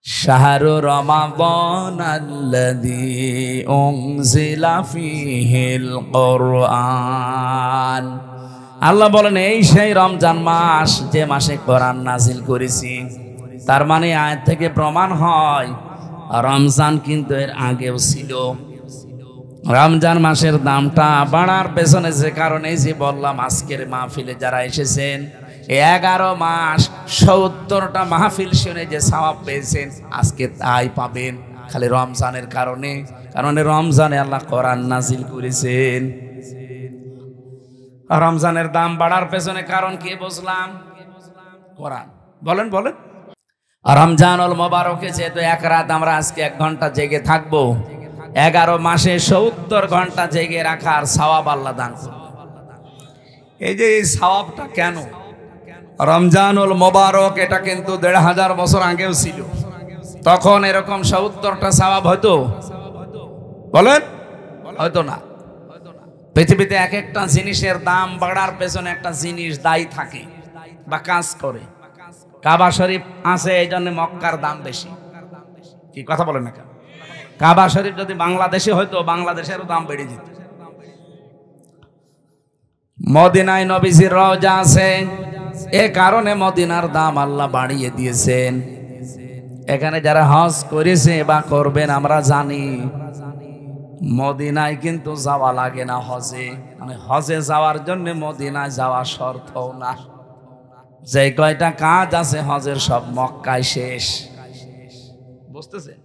শাহরু রমাদান আল্লাযী উনজিলা ফীহিল কুরআন। আল্লাহ বলেন এই সেই রমজান মাস যে মাসে কোরআন নাজিল করেছি। তার মানে আয়াত থেকে প্রমাণ হয় রমজান কিন্তু এর আগেও ছিল। রমজান মাসের দামটা বাড়ার পেছনে যে কারণে যে বললাম, আজকের মাহফিলে যারা এসেছেন 11 মাস 70টা মাহফিল শুনে যে সওয়াব পেয়েছেন আজকে তাই পাবেন খালি রমজানের কারণে। কারণ রমজানে আল্লাহ কোরআন নাজিল করেছেন। রমজানের দাম বাড়ার পেছনে কারণ কি বুঝলাম? কোরআন। বলেন বলেন। রমজানুল মুবারকে যেহেতু এক রাত আমরা আজকে 1 ঘন্টা জেগে থাকবো, 11 মাসে 70 ঘন্টা জেগে রাখার সওয়াব আল্লাহ দান করবেন। এই যে এই সওয়াবটা কেন? রমজানুল মুবারক এটা কিন্তু 1500 বছর আগেও ছিল। তখন এরকম 70টা সওয়াব হতো? বলেন হয়তো না। পৃথিবীতে এক একটা জিনিসের দাম বাড়ার পেছনে একটা জিনিস দায়ী থাকে বা কাজ করে। কাবা শরীফ আছে এই জন্য মক্কার দাম বেশি। কি কথা বলেন না কেন? কাবা শরীফ যদি বাংলাদেশে হয়তো বাংলাদেশেরও দাম বেড়ে যেত। মদিনায় নবীজির রওজা আছে, এ কারণে মদিনার দাম আল্লাহ বাড়িয়ে দিয়েছেন। এখানে যারা হজ করেছে বা করবেন আমরা জানি মদিনায় কিন্তু যাওয়া লাগে না হজে। মানে হজে যাওয়ার জন্য মদিনায় যাওয়া শর্ত না। যে কয়টা কাজ আছে হজের সব মক্কায় শেষ। বুঝতেছেন?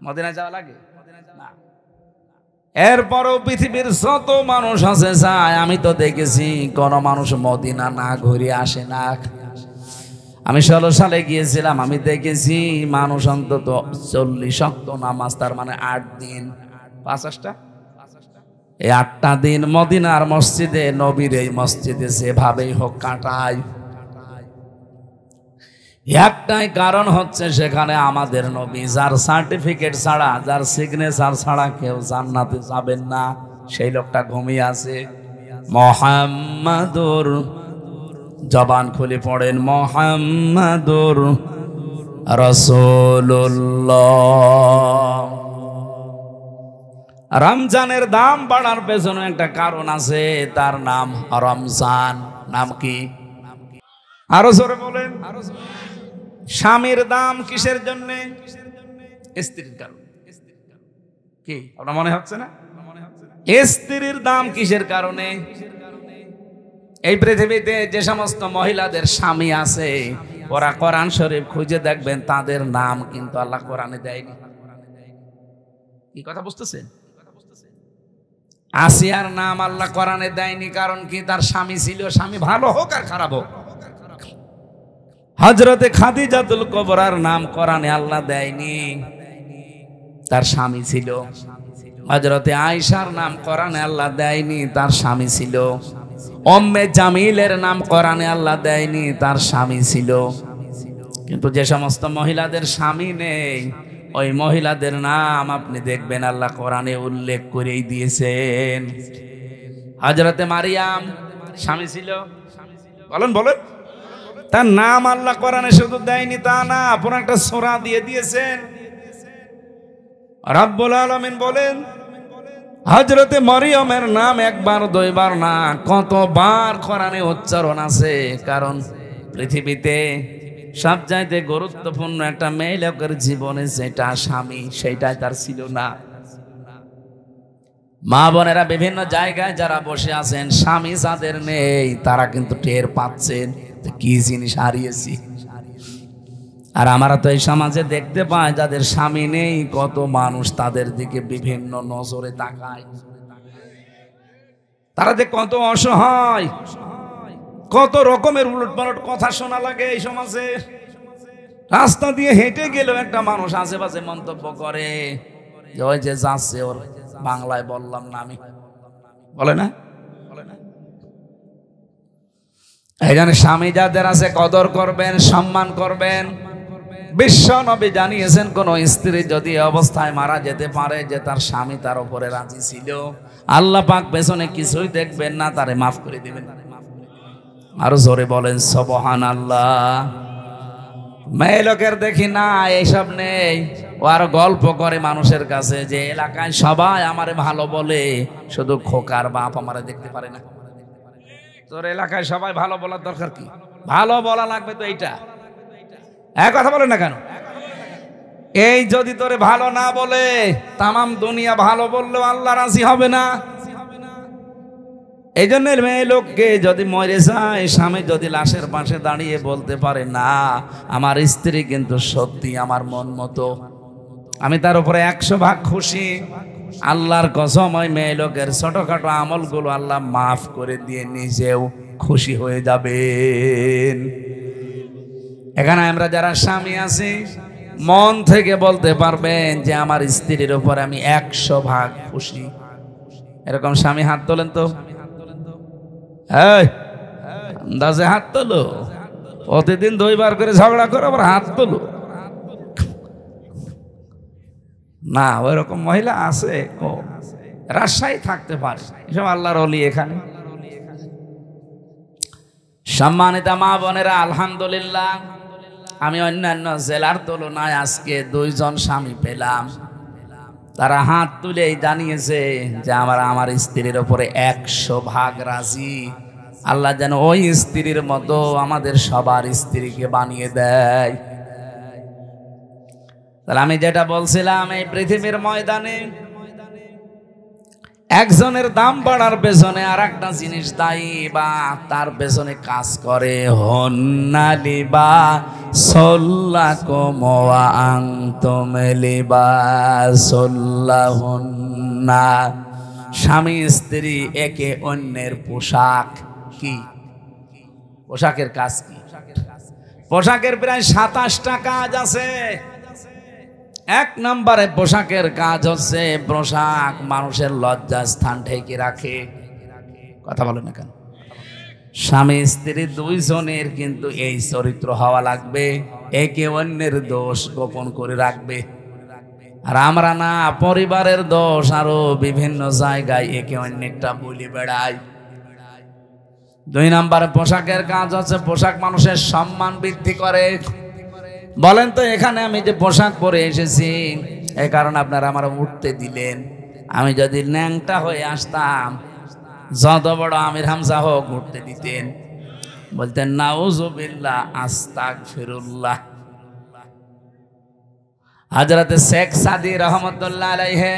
মদিনায় যাওয়া লাগে না। এরপরও পৃথিবীর যত মানুষ আছে যায়, আমি তো দেখেছি কোন মানুষ মদিনা না ঘুরে আসে না। আমি 16 সালে গিয়েছিলাম, আমি দেখেছি মানুষ অন্তত 40 ওয়াক্ত নামাজ, তার মানে 8 দিন 50টা, এই 8টা দিন মদিনার মসজিদে নবীর এই মসজিদে যেভাবেই হোক কাটায়। একটাই কারণ হচ্ছে সেখানে আমাদের নবী, যার সার্টিফিকেট ছাড়া, যার সিগনেচার ছাড়া কেউ জান্নাতে যাবেন না, সেই লোকটা ঘুমিয়ে আছে। মুহাম্মাদুর, জবান খুলে পড়েন মুহাম্মাদুর রাসূলুল্লাহ। রমজানের দাম বাড়ার পেছনে একটা কারণ আছে, তার নাম রমজান। নাম কি? আরো জোরে বলেন। স্বামীর দাম কিসের জন্য? স্ত্রীর কারণে। কি আপনার মনে হচ্ছে না? স্ত্রীর দাম কিসের কারণে? এই পৃথিবীতে যে সমস্ত মহিলাদের স্বামী আছে ওরা কোরআন শরীফ খুঁজে দেখবেন তাদের নাম কিন্তু আল্লাহ কোরআনে দেয়নি। কি কথা বুঝতেছেন? আসিয়ার নাম আল্লাহ কোরআনে দেয়নি, কারণ কি? তার স্বামী ছিল, স্বামী ভালো হোক আর খারাপ হোক। হযরতে খাদিজাতুল কুবরার নাম কোরআনে আল্লাহ দেয়নি, তার স্বামী ছিল। হযরতে আয়েশার নাম কোরআনে আল্লাহ দেয়নি, তার স্বামী ছিল। উম্মে জামিলের নাম কোরআনে আল্লাহ দেয়নি, তার স্বামী ছিল। কিন্তু যে সমস্ত মহিলাদের স্বামী নেই ওই মহিলাদের নাম আপনি দেখবেন আল্লাহ কোরআনে উল্লেখ করেই দিয়েছেন। হযরতে মারিয়াম স্বামী ছিল, বলেন বলেন। তার নাম আল্লাহ কোরআনে শুধু দেয়নি তা না, পুরো একটা সূরা দিয়ে দিয়েছেন। রব্বুল আলামিন বলেন হযরতে মরিয়মের নাম একবার দুইবার না, কতবার কোরআনে উচ্চারণ আছে। কারণ পৃথিবীতে সবচাইতে গুরুত্বপূর্ণ একটা মেয়ে লোকের জীবনে যেটা স্বামী, সেটাই তার ছিল না। মা বোনেরা বিভিন্ন জায়গায় যারা বসে আছেন, স্বামী যাদের নেই তারা কিন্তু টের পাচ্ছেন কি জিনিস হারিয়েছি। আর আমরা তো এই সমাজে দেখতে পাই যাদের স্বামী নেই, কত মানুষ তাদের দিকে বিভিন্ন নজরে তাকায়। তারা যে কত অসহায়, কত রকমের উলটপালট কথা শোনা লাগে এই সমাজে। রাস্তা দিয়ে হেঁটে গেলেও একটা মানুষ আশেপাশে মন্তব্য করে যে ওই যে যাচ্ছে, ওর বাংলায় বললাম না আমি, বলে না? এই জন্য স্বামী যাদের আছে কদর করবেন, সম্মান করবেন। বিশ্ব নবী জানিয়েছেন কোন স্ত্রী যদি অবস্থায় মারা যেতে পারে যে তার স্বামী তার উপরে রাজি ছিল, আল্লাহ পাক পেছনে কিছুই দেখবেন না, তারে মাফ করে দিবেন। আরো জোরে বলেন সুবহানাল্লাহ। মেয়ে লোকের দেখি না এইসব নেই, ও আর গল্প করে মানুষের কাছে যে এলাকায় সবাই আমারে ভালো বলে, শুধু খোকার বাপ আমারে দেখতে পারে না। তোর এলাকায় সবাই ভালো বলার দরকার কি? ভালো বলা লাগবে তো এইটা। এক কথা বলে না কেন? এই যদি তোরে ভালো না বলে, তামাম দুনিয়া ভালো বললেও আল্লাহ রাজি হবে না। এই জন্য মেয়ে লোককে যদি মরে যায়, স্বামী যদি লাশের পাশে দাঁড়িয়ে বলতে পারে না আমার স্ত্রী কিন্তু সত্যি আমার মন মতো, আমি তার উপরে 100 ভাগ খুশি, আল্লাহর কসম ওই মেয়ে লোকের ছোটখাটো আমলগুলো আল্লাহ মাফ করে দিয়ে নিজেও খুশি হয়ে যাবেন। এখানে আমরা যারা স্বামী আছি মন থেকে বলতে পারবেন যে আমার স্ত্রীর উপর আমি 100 ভাগ খুশি। এরকম স্বামী হাত তোলেন তো, আন্দাজে হাত তোলো। প্রতিদিন 2 বার করে ঝগড়া করে আবার হাত তোলো না। ওই রকম মহিলা আছে, রাজশাহী থাকতে পারে, এসব আল্লাহর ওলি। এখানে সম্মানিত মা বোনেরা, আলহামদুলিল্লাহ আমি অন্যান্য জেলার তুলনায় আজকে 2 জন স্বামী পেলাম, তারা হাত তুলেই জানিয়েছে যে আমার স্ত্রীর উপরে 100 ভাগ রাজি। আল্লাহ যেন ওই স্ত্রীর মতো আমাদের সবার স্ত্রীকে বানিয়ে দেয়। তাহলে আমি যেটা বলছিলাম, এই পৃথিবীর ময়দানে একজনের দাম বাড়ার পেছনে আর একটা জিনিস দায়ী বা তার পেছনে কাজ করে। হন্না লিবা সল্লাকুম ওয়া আনতুম লিবাসুল্লাহুন্না। স্বামী স্ত্রী একে অন্যের পোশাক। কি পোশাকের কাজ? কি পোশাকের প্রায় 27টা কাজ আছে। 1 নম্বরে পোশাকের কাজ হচ্ছে পোশাক মানুষের লজ্জা স্থান ঢেকে রাখে। কথা বলে না কেন? স্বামী স্ত্রী 2 জনের কিন্তু এই চরিত্র হওয়া লাগবে, একে অন্যের দোষ গোপন করে রাখবে। আর আমরা না, পরিবারের দোষ আরো বিভিন্ন জায়গায় একে অন্যেরটা বলে বেড়াই। 2 নম্বরে পোশাকের কাজ হচ্ছে পোশাক মানুষের সম্মান বৃদ্ধি করে। বলেন তো, এখানে আমি যে পোশাক পরে এসেছি এই কারণে আপনারা আমার উঠতে দিলেন। আমি যদি ন্যাংটা হয়ে আসতাম, যত বড় আমির হামজা হোক উঠতে দিতেন, বলতেন নাউজুবিল্লাহ আস্তাগফিরুল্লাহ। হযরতে শেখ সাদি রহমতুল্লাহ আলাইহি,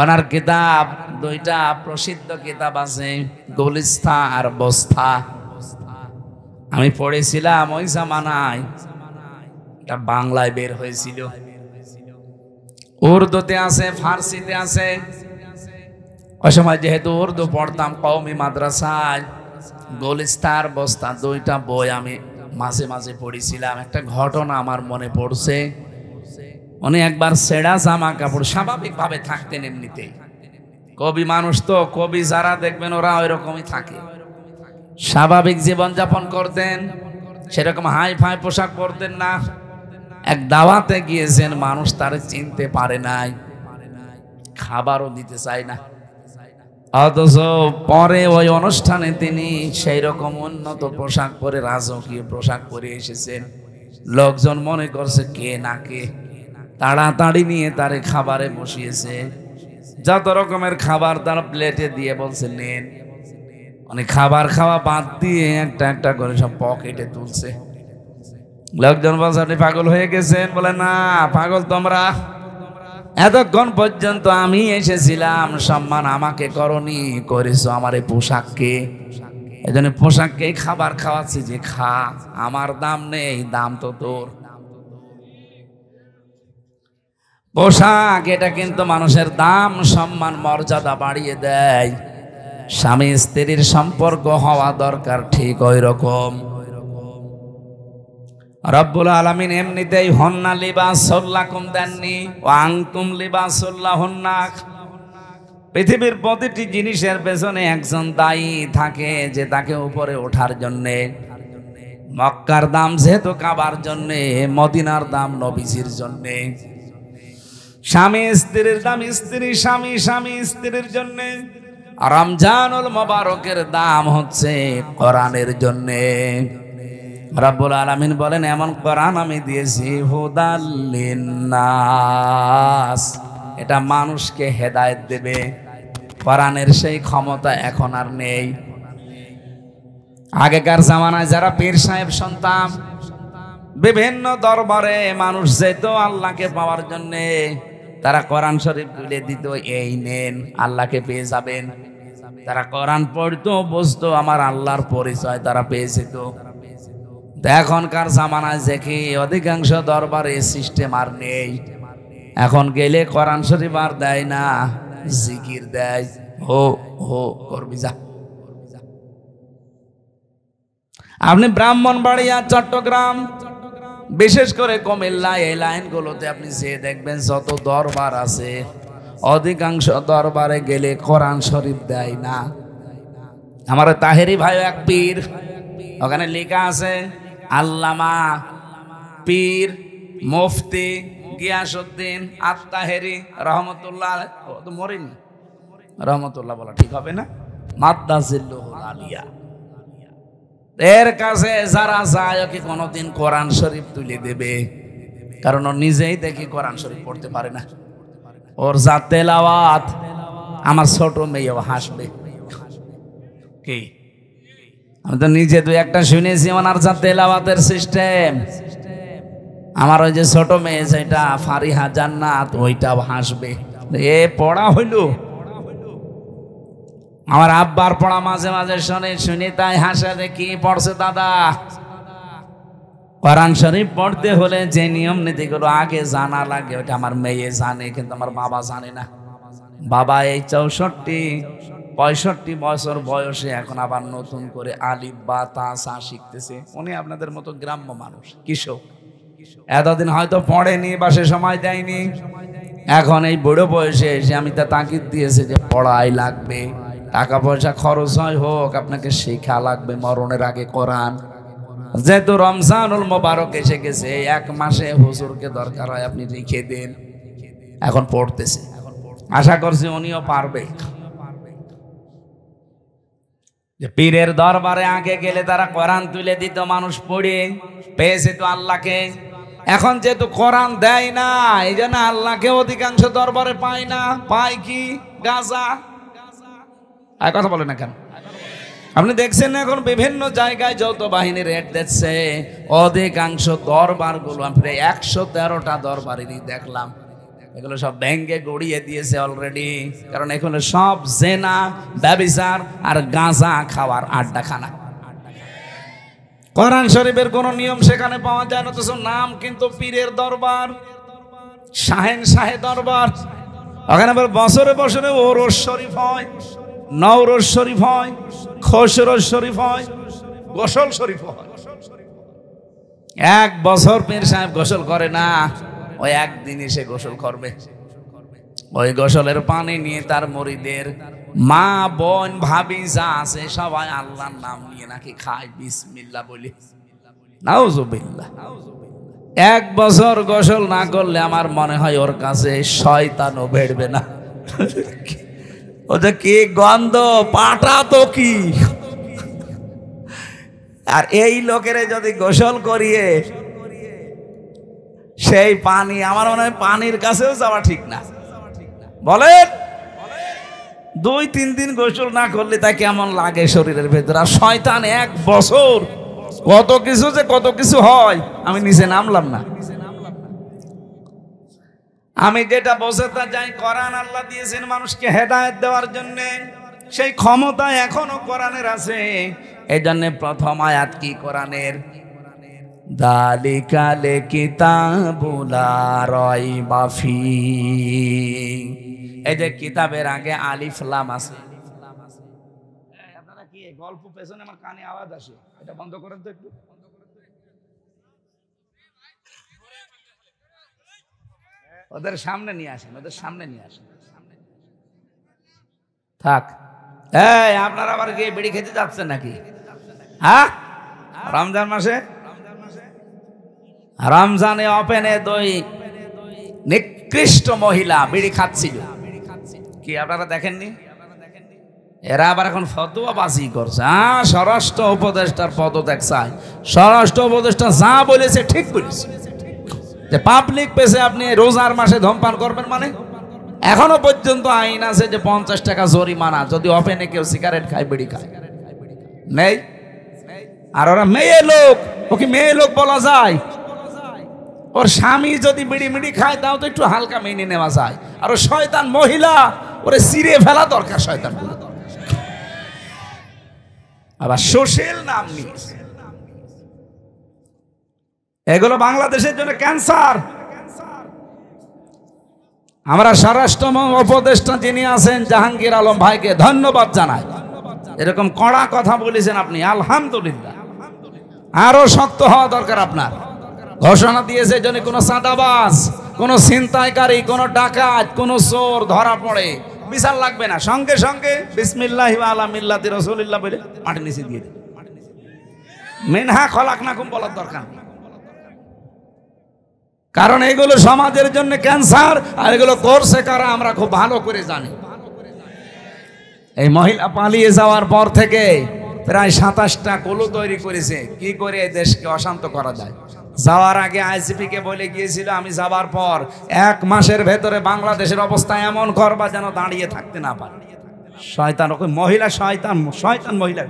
ওনার কিতাব 2টা প্রসিদ্ধ কিতাব আছে, গুলিস্তা আর বস্তা। আমি পড়েছিলাম ওই জামানায়, এটা বাংলায় বের হয়েছিল, উর্দুতে আছে, ফার্সিতে আছে। ওই সময় যেহেতু উর্দু পড়তাম কওমি মাদ্রাসায়, গুলিস্তার বস্তা 2টা বই আমি মাঝে মাঝে পড়েছিলাম। একটা ঘটনা আমার মনে পড়ছে। উনি একবার ছেঁড়া জামা কাপড়, স্বাভাবিকভাবে থাকতেন এমনিতেই, কবি মানুষ তো, কবি যারা দেখবেন ওরা ওই রকমই থাকে, স্বাভাবিক জীবনযাপন করতেন, সেরকম হাই ফাই পোশাক পরতেন না। এক দাওয়াতে গিয়েছেন, মানুষ তারে চিনতে পারে নাই, খাবারও দিতে চায় না, অথচ পরে ওই অনুষ্ঠানে তিনি সেই রকম উন্নত পোশাক পরে, রাজকীয় পোশাক পরে এসেছেন। লোকজন মনে করছে কে না কে, তাড়াতাড়ি নিয়ে তারে খাবারে বসিয়েছে। যত রকমের খাবার তার প্লেটে দিয়ে বলছে নেন। মানে খাবার খাওয়া বাদ দিয়ে একটা একটা করে সব পকেটে তুলছে। লোকজন বলছে আপনি পাগল হয়ে গেছেন? বলে না, পাগল তোমরা, এতক্ষণ পর্যন্ত আমি এসেছিলাম, সম্মান আমাকে করনি, করেছো আমার এই পোশাককে। এই জন্য পোশাককে খাবার খাওয়াচ্ছি যে খা, আমার দাম নেই, দাম তো তোর। পোশাক এটা কিন্তু মানুষের দাম, সম্মান, মর্যাদা বাড়িয়ে দেয়। স্বামী স্ত্রীর সম্পর্ক হওয়া দরকার ঠিক ওই রকম। রব্বুল আলামিন এমনিতেই হন্না লিবাসুল লাকুম দেননি, ওয়া আনতুম লিবাসুল লাহুন্না। পৃথিবীর প্রতিটি জিনিসের পেছনে একজন দায়ী থাকে যে তাকে উপরে ওঠার জন্যে। মক্কার দাম যেহেতু কাবার জন্যে, মদিনার দাম নবীজির জন্যে। স্বামী স্ত্রীর দাম স্ত্রী স্বামী, স্বামী স্ত্রীর জন্যে। রমজানুল মোবারকের দাম হচ্ছে কোরআনের জন্যে। রাব্বুল আলামিন বলেন এমন কোরআন আমি দিয়েছি হুদাল লিন্নাস, এটা মানুষকে হেদায়েত দেবে। কোরআনের সেই ক্ষমতা এখন আর নেই। আগেকার জামানায় যারা পীর সাহেব শুনতাম, বিভিন্ন দরবারে মানুষ যেত আল্লাহকে পাওয়ার জন্যে, তারা কোরআন শরীফ তুলে দিত, এই নেন আল্লাহকে পেয়ে যাবেন। তারা কোরআন পড়তো, বুঝতো আমার আল্লাহর পরিচয় তারা পেয়ে যেত। এখনকার জামানায় দেখি অধিকাংশ দরবারে সিস্টেম আর নেই। এখন গেলে কোরআন শরীফ আর দেয় না, জিকির দেয়, হো হো করবি যা। আপনি ব্রাহ্মণবাড়িয়া, চট্টগ্রাম, বিশেষ করে কুমিল্লা, এই লাইনগুলোতে আপনি যে দেখবেন যত দরবার আছে, অধিকাংশ দরবারে গেলে কোরআন শরীফ দেয় না। আমার তাহেরি ভাই এক পীর, ওখানে লেখা আছে আল্লামা পীর মুফতি গিয়াসউদ্দিন আত-তাহেরি রহমতুল্লাহ, তো মরিনি রহমতুল্লাহ বলা ঠিক হবে না, মাদ্দাজিল্লুহুল আলিয়া। এর কাছে যারা যায় ওকে কোনোদিন কোরআন শরীফ তুলে দেবে, কারণ ও নিজেই দেখি কোরআন শরীফ পড়তে পারে না। ওর যা তেলাওয়াত, আমার ছোট মেয়েও হাসবে। কি আমি তো নিজে দুই একটা শুনেছি, ওনার যা তেলাওয়াতের সিস্টেম, আমার ওই যে ছোট মেয়ে যেটা ফারিহা জান্নাত, ওইটাও হাসবে। এ পড়া হইল, আমার আব্বার পড়া মাঝে মাঝে শুনি তাই হাসে, কি পড়ছে দাদা। কোরআন শরীফ পড়তে হলে যে নিয়ম নীতিগুলো আগে জানা লাগে, ওটা আমার মেয়ে জানে, কিন্তু আমার বাবা জানে না। বাবা এই 64-65 বছর বয়সে এখন আবার নতুন করে আলিফ বা তা সা শিখতেছে। উনি আপনাদের মতো গ্রাম্য মানুষ, কৃষক, এতদিন হয়তো পড়েনি বা সে সময় দেয়নি। এখন এই বুড়ো বয়সে এসে আমি তা তাকিদ দিয়েছে যে পড়াই লাগবে, টাকা পয়সা খরচ হয় হোক, আপনাকে শেখা লাগবে মরণের আগে কোরআন। যেহেতু রমজানুল মোবারক এসে গেছে, এক মাসে হুজুরকে দরকার হয় আপনি লিখে দেন, এখন পড়তেছে। আশা করছি উনিও পারবে। যে পীরের দরবারে আগে গেলে তারা কোরআন তুলে দিত, মানুষ পড়ে পেয়েছে তো আল্লাহকে। এখন যেহেতু কোরআন দেয় না, এই জন্য আল্লাহকে অধিকাংশ দরবারে পায় না, পায় কি গাঁজা। আর কথা বলে না কেন? আপনি দেখছেন না এখন বিভিন্ন জায়গায় যৌথ বাহিনী রেড দিচ্ছে, অধিকাংশ দরবার গুলো প্রায় 113টা দরবারেরই দেখলাম, এগুলো সব ব্যাংকে গড়িয়ে দিয়েছে অলরেডি। কারণ এখানে সব জেনা, ব্যভিচার আর গাঁজা খাওয়ার আড্ডাখানা। কোরআন শরীফের কোন নিয়ম সেখানে পাওয়া যায় না, তো নাম কিন্তু পীরের দরবার, শাহেন শাহে দরবার। ওখানে আবার বছরে বছরে ওরস শরীফ হয়, নওরোজ শরীফ হয়, খসরোজ শরীফ হয়, গোসল শরীফ হয়। এক বছর পীর সাহেব গোসল করে না, ওই একদিনই সে গোসল করবে। ওই গোসলের পানি নিয়ে তার মুরিদের মা, বোন, ভাবি যা আছে সবাই আল্লাহর নাম নিয়ে নাকি খায়, বিসমিল্লাহ বলি, নাউজুবিল্লাহ। এক বছর গোসল না করলে আমার মনে হয় ওর কাছে শয়তানও বেড়বে না। ওটা কি গন্ধ, পাটা তো কি। আর এই লোকের যদি গোসল করিয়ে সেই পানি, আমার মনে হয় পানির কাছেও যাওয়া ঠিক না। বলেন 2-3 দিন গোসল না করলে তা কেমন লাগে শরীরের ভেতর। আর শয়তান এক বছর কত কিছু যে কত কিছু হয়, আমি নিচে নামলাম না। আমি যেটা বোঝাতে যাই, কোরআন আল্লাহ দিয়েছেন মানুষকে হেদায়েত দেওয়ার জন্য, সেই ক্ষমতা এখনো কোরআনের আছে। এই জন্য প্রথম আয়াত কি কোরআনের, দালিকাল কিতাবুল লা রাইবা ফীহি। এই যে কিতাবের আগে আলিফ লাম আছে। আপনারা কি গল্প পেছনে আমার কানে আওয়াজ আসে, এটা বন্ধ করেন তো একটু। ওদের সামনে নিয়ে আসেন, ওদের সামনে নিয়ে আসেন। থাক। এই আপনারা আবার কি বিড়ি খেতে যাচ্ছেন নাকি? হ্যাঁ, রমজান মাসে, রমজানে ওপেনে 2 নিকৃষ্ট মহিলা বিড়ি খাচ্ছিল। কি আপনারা দেখেননি? এরা আবার এখন ফতোয়াবাজি করছে। স্বরাষ্ট্র উপদেষ্টার পদত্যাগ চাই। স্বরাষ্ট্র উপদেষ্টা যা বলেছে ঠিক বলেছে, যে পাবলিক প্লেসে আপনি রোজার মাসে ধূমপান করবেন, মানে এখনো পর্যন্ত আইন আছে যে 50 টাকা জরিমানা যদি ওপেনে কেউ সিগারেট খায়, বিড়ি খায়, নেই। আর ওরা মেয়ে লোক, ওকে মেয়ে লোক বলা যায়? ওর স্বামী যদি বিড়ি মিড়ি খায় তাও তো একটু হালকা মেনে নেওয়া যায়। আর ও শয়তান মহিলা, ওরে ছিঁড়ে ফেলা দরকার শয়তান গুলো। আবার সোশ্যাল নাম নিয়ে, এগুলো বাংলাদেশের জন্য ক্যান্সার। আমরা স্বরাষ্ট্র উপদেষ্টা যিনি আছেন জাহাঙ্গীর আলম ভাইকে ধন্যবাদ জানাই। এরকম কড়া কথা বলেছেন আপনি, আলহামদুলিল্লাহ। আরো শক্ত হওয়া দরকার আপনার। ঘোষণা দিয়েছে যদি কোনো চাঁদাবাজ, কোনো ছিনতাইকারী, কোনো ডাকাত, কোনো চোর ধরা পড়ে বিচার লাগবে না, সঙ্গে সঙ্গে বিসমিল্লাহি ওয়া আলা মিল্লাতি রাসূলিল্লাহ বলে মাটি নিচে দিয়ে দিন। মিনহা খলাকনাকুম বলার দরকার নেই, কারণ এগুলো সমাজের জন্য ক্যান্সার। আর এগুলো করছে কারা আমরা খুব ভালো করে জানি। এই মহিলা পালিয়ে যাওয়ার পর থেকে প্রায় 27টা কলু তৈরি করেছে কি করে এই দেশকে অশান্ত করা যায়। যাওয়ার আগে আইসিপি কে বলে গিয়েছিল, আমি যাবার পর 1 মাসের ভেতরে বাংলাদেশের অবস্থা এমন করবা যেন দাঁড়িয়ে থাকতে না পারে। শয়তান, ওকে মহিলা শয়তান, শয়তান মহিলা।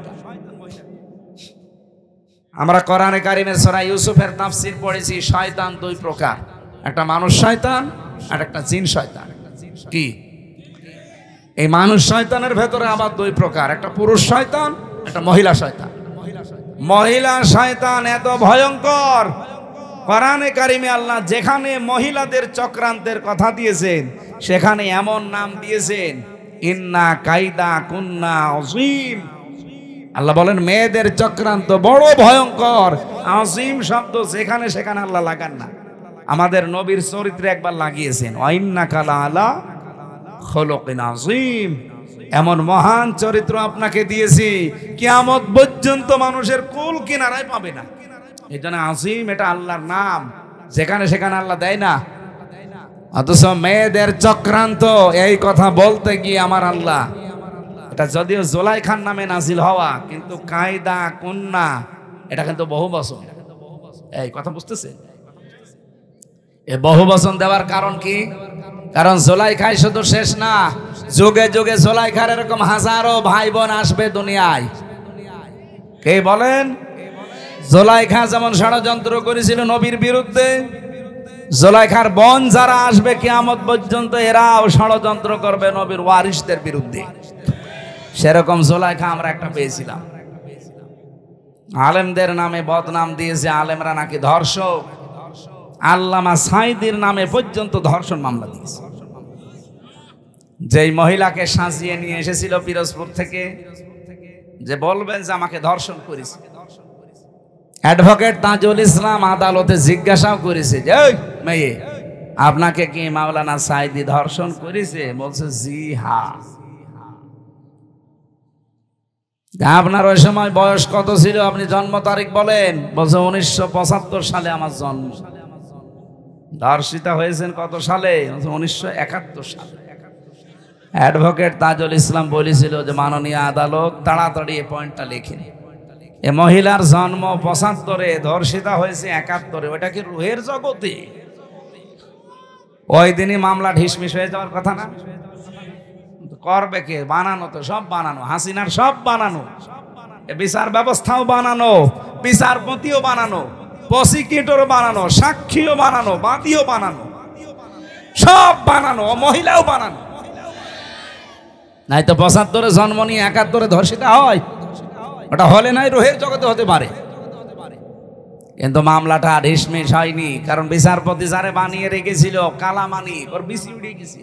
আমরা কোরআনে কারিমের সূরা ইউসুফের তাফসীর পড়েছি, শয়তান 2 প্রকার, একটা মানুষ শয়তান আর একটা জিন শয়তান। কি এই মানুষ শয়তানের ভেতরে আবার 2 প্রকার, একটা পুরুষ শয়তান, একটা মহিলা শয়তান। মহিলা শয়তান এত ভয়ঙ্কর, কোরআনে কারিমে আল্লাহ যেখানে মহিলাদের চক্রান্তের কথা দিয়েছেন সেখানে এমন নাম দিয়েছেন, ইন্না কাইদা কুন্না আযীম। আল্লাহ বলেন মেয়েদের চক্রান্ত বড় ভয়ঙ্কর। আযীম শব্দ যেখানে সেখানে আল্লাহ লাগান না, আমাদের নবীর চরিত্রে একবার লাগিয়েছেন, ওয়াইন্নাকা লাআলা খুলুকিন আযীম। এমন মহান চরিত্র আপনাকে দিয়েছি কিয়ামত পর্যন্ত মানুষের কুল কিনারায় পাবে না। এই জন্য আযীম এটা আল্লাহর নাম, যেখানে সেখানে আল্লাহ দেয় না। অথচ মেয়েদের চক্রান্ত এই কথা বলতে গিয়ে আমার আল্লাহ, এটা যদিও জুলাইখার নামে নাজিল হওয়া, কিন্তু কায়দা কন্যা এটা কিন্তু বহু বচন। এই কথা বুঝতেছে? এই বহু বচন দেওয়ার কারণ কি? কারণ জুলাইখাই শুধু শেষ না, যুগে যুগে জুলাইখার এরকম হাজারো ভাই বোন আসবে দুনিয়ায়। কে বলেন? জুলাইখা যেমন ষড়যন্ত্র করেছিল নবীর বিরুদ্ধে, জুলাইখার বোন যারা আসবে কিয়ামত পর্যন্ত এরাও ষড়যন্ত্র করবে নবীর ওয়ারিসদের বিরুদ্ধে। সেরকম জুলাইখা আমরা একটা পেয়েছিলাম। আলেমদের নামে বদনাম দিয়েছে, আলেমরা নাকি ধর্ষক। আল্লামা সাইদির নামে পর্যন্ত ধর্ষণ মামলা দিয়েছে। যেই মহিলাকে সাজিয়ে নিয়ে এসেছিল পিরোজপুর থেকে, যে বলবেন যে আমাকে ধর্ষণ করেছে, অ্যাডভোকেট তাজুল ইসলাম আদালতে জিজ্ঞাসাও করেছে যে ওই মেয়ে, আপনাকে কি মাওলানা সাইদি ধর্ষণ করেছে? বলছে জি হ্যাঁ। আপনার ওই সময় বয়স কত ছিল? আপনি জন্ম তারিখ বলেন। বলছে 1975 সালে আমার জন্ম। ধর্ষিতা হয়েছেন কত সালে? 1971 সালে। অ্যাডভোকেট তাজুল ইসলাম বলেছিল যে মাননীয় আদালত তাড়াতাড়ি এই পয়েন্টটা লিখেন, এ মহিলার জন্ম 75-এ, ধর্ষিতা হয়েছে 71-এ, ওটা কি রুহের জগতে? ওই দিনই মামলা ঢিসমিস হয়ে যাওয়ার কথা না? করবে কে? বানানো তো, সব বানানো, হাসিনার সব বানানো, বিচার ব্যবস্থাও বানানো, বিচারপতিও বানানো, প্রসিকিউটরও বানানো, সাক্ষীও বানানো, বাদীও বানানো, সব বানানো, মহিলাও বানানো। নাই তো 75-এ জন্ম নিয়ে 71-এ ধর্ষিতা হয়? ওটা হলে নাই রুহের জগতে হতে পারে, কিন্তু মামলাটা ঢিসমিস হয়নি। কারণ বিচারপতি যারে বানিয়ে রেখেছিল কালামানি, ওর বিসি উড়িয়ে গেছে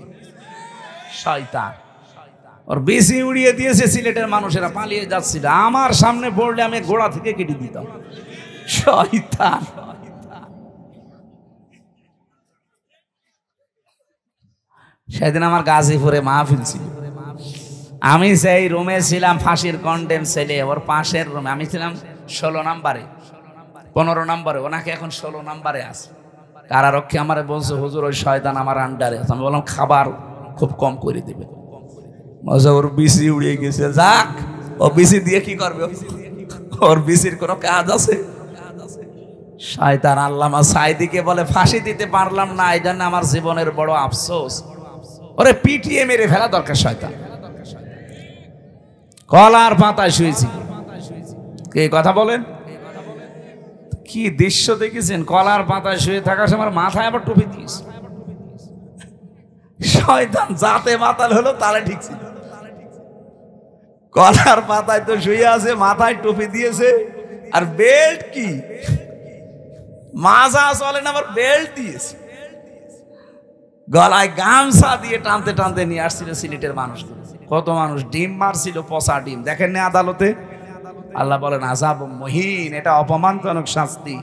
শয়তান, ওর বিসি উড়িয়ে দিয়েছে। সিলেটের মানুষেরা পালিয়ে যাচ্ছিল, আমার সামনে পড়লে আমি গোড়া থেকে কেটে দিতাম। শয়তান। সেদিন আমার গাজীপুরে মাহফিল ছিল, আমি সেই রুমে ছিলাম, ফাঁসির কন্ডেম ছেলে, ওর পাশের রুমে আমি ছিলাম 16 নম্বরে, 15 নম্বরে, ওনাকে এখন 16 নম্বরে আছে। কারারক্ষী আমারে বলছে হুজুর ওই শয়তান আমার আন্ডারে আছে। আমি বললাম খাবার খুব কম করে দিবে, ওর বিসি উড়িয়ে গেছে, যাক ও বিসি দিয়ে কি করবে, ওর বিসির কোনো কাজ আছে? শয়তান আল্লামা সাইদিকে বলে ফাঁসি দিতে পারলাম না, এই জন্য আমার জীবনের বড় আফসোস। ওরে পিটিয়ে মেরে ফেলা দরকার শয়তান। কলার পাতায় শুয়েছি, কে কথা বলেন? কি দৃশ্য দেখেছেন? কলার পাতায় শুয়ে থাকার সময় মাথায় আবার টুপি দিয়েছে। শয়তান যাতে মাতাল হলো তাহলে ঠিক ছিল। কলার পাতায় তো শুয়ে আছে, মাথায় টুপি দিয়েছে, আর বেল্ট কি মাজা চলে না, আবার বেল্ট দিয়েছে, গলায় গামছা দিয়ে টানতে টানতে নিয়ে আসছিল সিলেটের মানুষ। কত মানুষ ডিম মারছিল, পচা ডিম, দেখেন না আদালতে? আল্লাহ বলেন আযাব মুহিন, এটা অপমানজনক শাস্তি।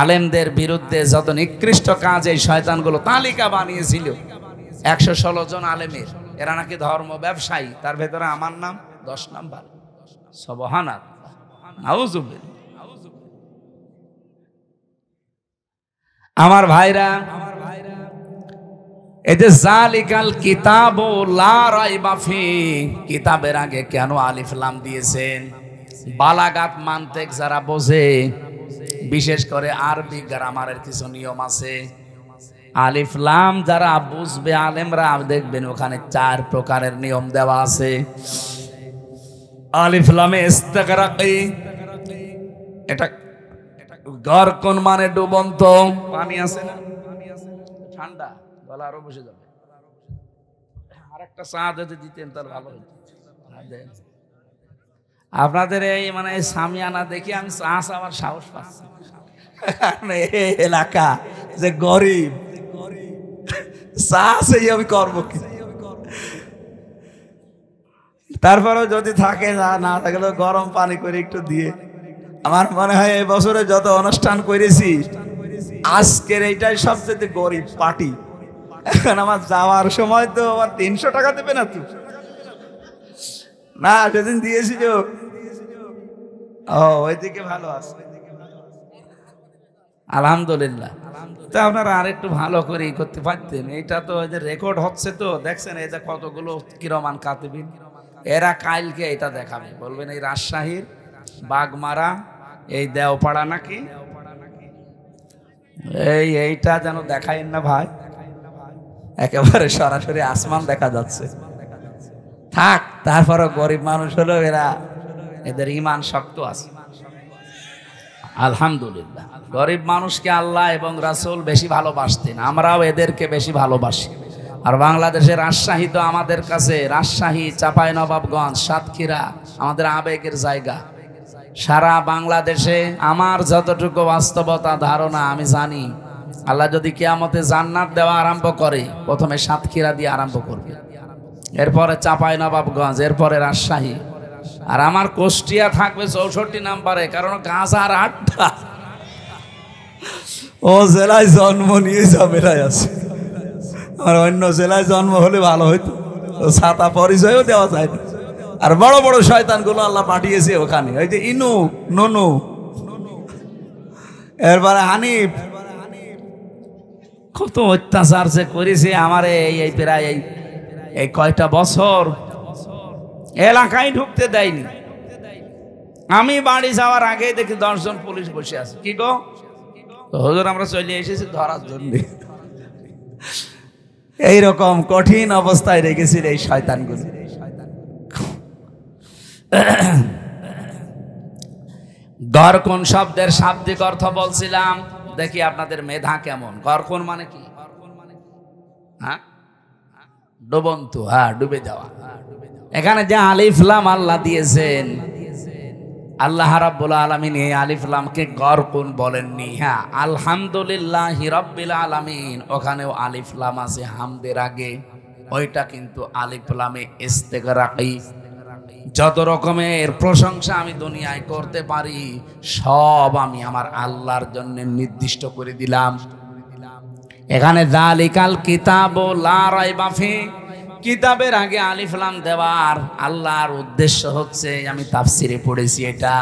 আলেমদের বিরুদ্ধে যত নিকৃষ্ট কাজ এই শয়তানগুলো তালিকা বানিয়েছিল 116 জন আলেমের, এরা নাকি ধর্ম ব্যবসায়ী, তার ভেতরে আমার নাম 10 নাম্বার। সুবহানাল্লাহ, নাউযুবিল্লাহ। আমার ভাইরা, এই যে জালিকাল কিতাবু লা রাইবা ফি, কিতাবের আগে কেন আলিফ লাম দিয়েছেন? বালাগাত মানতিক যারা বোঝে, বিশেষ করে আরবি গ্রামারের কিছু নিয়ম আছে, আলিফ লাম যারা বুঝবে আলেমরা দেখবেন ওখানে 4 প্রকারের নিয়ম দেওয়া আছে। আলিফ লামে ইস্তিগরাকি, এটা গরকন মানে ডুবন্ত পানি আছে না, ঠান্ডা, গলা আরো বসে যাবে। আরেকটা চা যদি দিতেন তাহলে ভালো হতো। আপনাদের এই মানে সামিয়ানা দেখি আমি চা চাওয়ার সাহস পাচ্ছি, কারণ এই এলাকা যে গরিব, চা সেই আমি করবো কি? তারপরেও যদি থাকে, না থাকলেও গরম পানি করে একটু দিয়ে। আমার মনে হয় এই বছরে যত অনুষ্ঠান করেছি আজকের এইটাই সবচেয়ে গরিব পার্টি। এখন আমার যাওয়ার সময় তো আমার 300 টাকা দেবে না তো? না, সেদিন দিয়েছিল। ও ওইদিকে ভালো আছে, আলহামদুলিল্লাহ। তো আপনারা আরেকটু ভালো করে করতে পারতেন। এটা তো এই যে রেকর্ড হচ্ছে, তো দেখছেন এই যে কতগুলো কিরমান কাতিবিন, এরা কালকে এটা দেখাবে, বলবেন এই রাজশাহীর বাগমারা, এই দেওপাড়া নাকি এইটা যেন দেখাইন না ভাই, একেবারে সরাসরি আসমান দেখা যাচ্ছে। থাক, তারপরও গরিব মানুষ হলো এরা, এদের ইমান শক্ত আছে আলহামদুলিল্লাহ। গরিব মানুষকে আল্লাহ এবং রাসূল বেশি ভালোবাসতেন, আমরাও এদেরকে বেশি ভালোবাসি। আর বাংলাদেশের রাজশাহী তো আমাদের কাছে, রাজশাহী, চাঁপাইনবাবগঞ্জ, সাতক্ষীরা আমাদের আবেগের জায়গা। সারা বাংলাদেশে আমার যতটুকু বাস্তবতা ধারণা আমি জানি, আল্লাহ যদি কিয়ামতে জান্নাত দেওয়া আরম্ভ করে, প্রথমে সাতক্ষীরা দিয়ে আরম্ভ করবে, এরপরে চাঁপাইনবাবগঞ্জ, এরপরে রাজশাহী, আর আমার কুষ্টিয়া থাকবে 64 নম্বরে, কারণ গাঁজার আড্ডা। ও জেলায় জন্ম নিয়ে ঝামেলায় আছে, আর অন্য জেলায় জন্ম হলে ভালো হইতো, ছাতা পরিচয়ও দেওয়া যায় না। আর বড় বড় শয়তানগুলো আল্লাহ পাঠিয়েছে ওখানে, ওই যে ইনু, ননু, এরপরে হানিফ, কত অত্যাচার যে করেছে আমারে এই প্রায় এই কয়টা বছর এলাকায় ঢুকতে দেয়নি। আমি বাড়ি যাওয়ার আগে দেখি 10 জন পুলিশ বসে আছে। কি গো হুজুর, আমরা চলে এসেছি ধরার জন্য। এইরকম কঠিন অবস্থায় রেখেছিল এই শয়তানগুলো। গরকুন শব্দের শাব্দিক অর্থ বলছিলাম, দেখি আপনাদের মেধা কেমন। গরকুন মানে কি? হ্যাঁ, ডুবন্ত, হ্যাঁ, ডুবে যাওয়া। এখানে যে আলিফ লাম আল্লাহ দিয়েছেন, আল্লাহ রাব্বুল আলামিন এই আলিফ লামকে গরকুন বলেননি। হ্যাঁ, আলহামদুলিল্লাহি রাব্বিল আলামিন, ওখানেও আলিফ লাম আছে হামদের আগে, ওইটা কিন্তু আলিফ লামে ইস্তিগরাকি। যত রকমের প্রশংসা আমি দুনিয়ায় করতে পারি সব আমি আমার আল্লাহর জন্য নির্দিষ্ট করে দিলাম। এখানে যালিকাল কিতাবু লা রাইবা ফি, কিতাবের আগে আলিফ লাম দেওয়ার আল্লাহর উদ্দেশ্য হচ্ছে, আমি তাফসিরে পড়েছি, এটা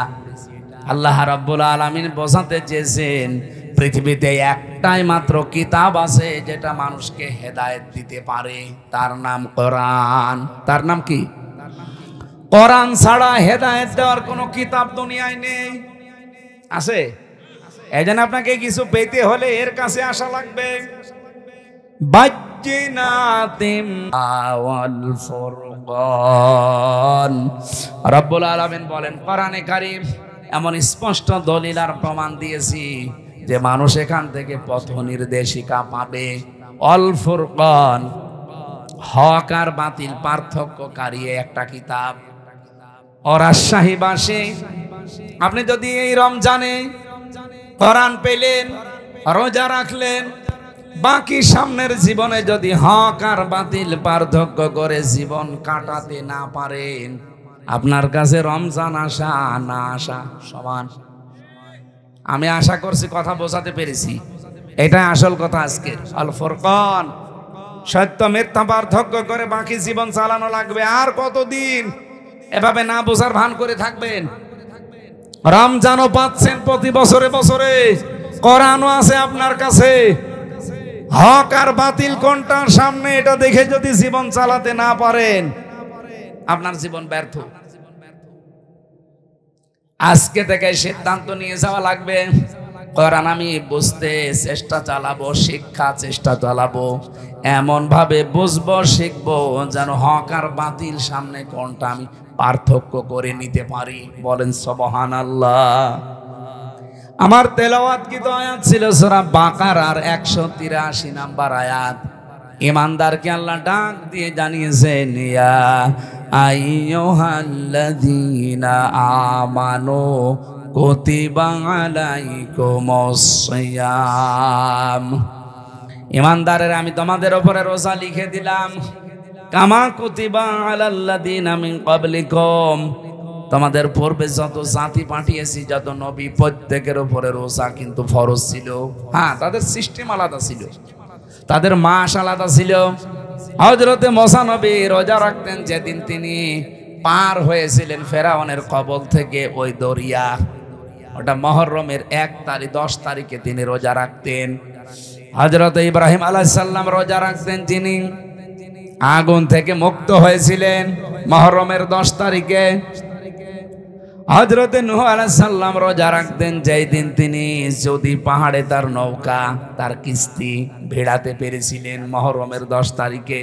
আল্লাহ রাব্বুল আলামিন বোঝাতে চেয়েছেন পৃথিবীতে একটাই মাত্র কিতাব আছে যেটা মানুষকে হেদায়েত দিতে পারে, তার নাম কোরআন। তার নাম কি? কোরআন ছাড়া হেদায়েত দেওয়ার কোনো কিতাব দুনিয়ায় নেই। আছে? এজন্য আপনাকে কিছু পেতে হলে এর কাছে আসা লাগবে। বাজ্জিনাতিম আওয়াল ফুরকান। রব্বুল আলামিন বলেন কোরআনে কারীম এমন স্পষ্ট দলিল আর প্রমাণ দিয়েছি যে মানুষ এখান থেকে পথ নির্দেশিকা পাবে। অল ফুরকান, হক আর বাতিল পার্থক্যকারী একটা কিতাব। ও রাজশাহীবাসী, আপনি যদি এই রমজানে কোরআন পেলেন, রোজা রাখলেন, বাকি সামনের জীবনে যদি হক আর বাতিল পার্থক্য করে জীবন কাটাতে না পারেন, আপনার কাছে রমজান আসা না আসা সমান। আমি আশা করছি কথা বোঝাতে পেরেছি। এটাই আসল কথা আজকে। আল ফুরকান, সত্য মিথ্যা পার্থক্য করে বাকি জীবন চালানো লাগবে। আর কতদিন এভাবে না বোঝার ভান করে থাকবেন? রমজানও পাচ্ছেন প্রতি বছরে বছরে, কোরআনও আছে আপনার কাছে। হক আর বাতিল কোনটার সামনে এটা দেখে যদি জীবন চালাতে না পারেন, আপনার জীবন ব্যর্থ। আজকে থেকে সিদ্ধান্ত নিয়ে যাওয়া লাগবে, কোরআন আমি বুঝতে চেষ্টা চালাবো, শিক্ষা চেষ্টা চালাবো, এমন ভাবে বুঝবো শিখবো যেন হক আর বাতিল সামনে কোনটা আমি পার্থক্য করে নিতে পারি। বলেন সুবহানাল্লাহ। আমার তেলাওয়াতকৃত আয়াত ছিল সূরা বাকারার 183 নম্বর আয়াত। ঈমানদারকে আল্লাহ ডাক দিয়ে জানিয়েছেন, ইয়া আইয়ুহাল্লাযীনা আমানু কুতিবা আলাইকুমুস সিয়াম। ঈমানদারের আমি তোমাদের উপরে রোজা লিখে দিলাম, কামা কুতিবা আলাল্লাযীনা মিন ক্বাবলিকুম, তোমাদের পূর্বে যত জাতি পাঠিয়েছি, যত নবী, প্রত্যেকের উপরে রোজা কিন্তু ফরজ ছিল। হ্যাঁ, তাদের সিস্টেম আলাদা ছিল, তাদের মাস আলাদা ছিল। হযরতে মুসা নবী রোজা রাখতেন যেদিন তিনি পার হয়েছিলেন ফেরাউনের কবল থেকে ওই দরিয়া, ওটা মুহররমের 10 তারিখে তিনি রোজা রাখতেন। হযরতে ইব্রাহিম আলাইহিস সালাম রোজা রাখতেন, তিনি আগুন থেকে মুক্ত হয়েছিলেন মুহররমের 10 তারিখে। হযরতে নূহ আলাইহিস সালাম রোজা রাখতেন যেই দিন তিনি যদি পাহাড়ে তার নৌকা, তার কিস্তি ভেড়াতে পেরেছিলেন মুহররমের 10 তারিখে।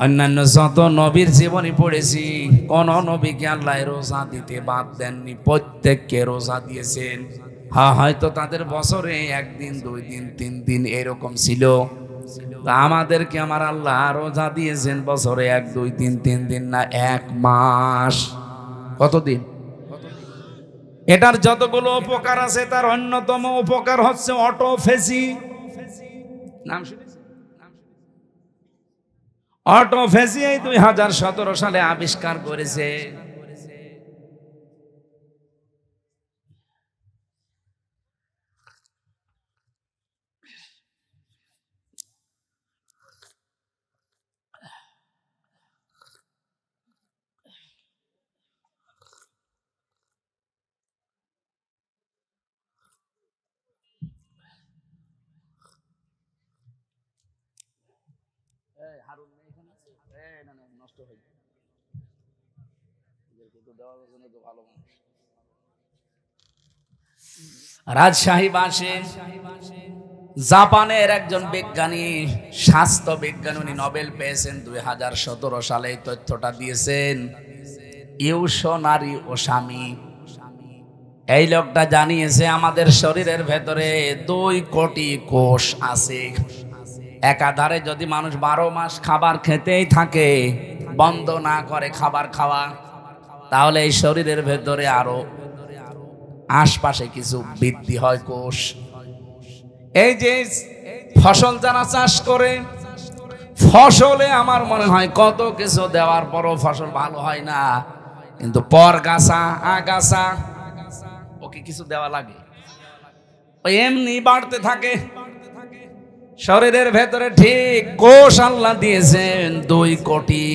অন্যান্য যত নবীর জীবনী পড়েছি, কোন নবীকে আল্লাহ রোজা দিতে বাদ দেননি, প্রত্যেককে রোজা দিয়েছেন। হ্যাঁ, হয়তো তাদের বছরে 1 দিন 2 দিন 3 দিন এরকম ছিল, আমাদেরকে আমার আল্লাহ রোজা দিয়েছেন বছরে 1 2 3 3 দিন না, 1 মাস। কতদিন? এটার যতগুলো উপকার আছে তার অন্যতম উপকার হচ্ছে অটোফেজি। নাম শুনেছেন? অটোফেজি এই 2017 সালে আবিষ্কার করেছে। রাজশাহীবাসী, জাপানের একজন বিজ্ঞানী, স্বাস্থ্য বিজ্ঞানী, উনি নোবেল পেয়েছেন 2017 সালে। এই তথ্যটা দিয়েছেন ইউশোনারি ওসামি। এই লোকটা জানিয়েছে আমাদের শরীরের ভেতরে 2 কোটি কোষ আছে। একাধারে যদি মানুষ 12 মাস খাবার খেতেই থাকে, বন্ধ না করে খাবার খাওয়া, তাহলে এই শরীরের ভেতরে আরো আশপাশে কিছু বৃদ্ধি হয় কোষ। এই যে ফসল যারা চাষ করে, ফসলে আমার মনে হয় কত কিছু দেওয়ার পরও ফসল ভালো হয় না, কিন্তু পরগাছা, আগাছা, ওকে কিছু দেওয়া লাগে, এমনি বাড়তে থাকে। শরীরের ভেতরে ঠিক কোষ আল্লাহ দিয়েছেন 2 কোটি।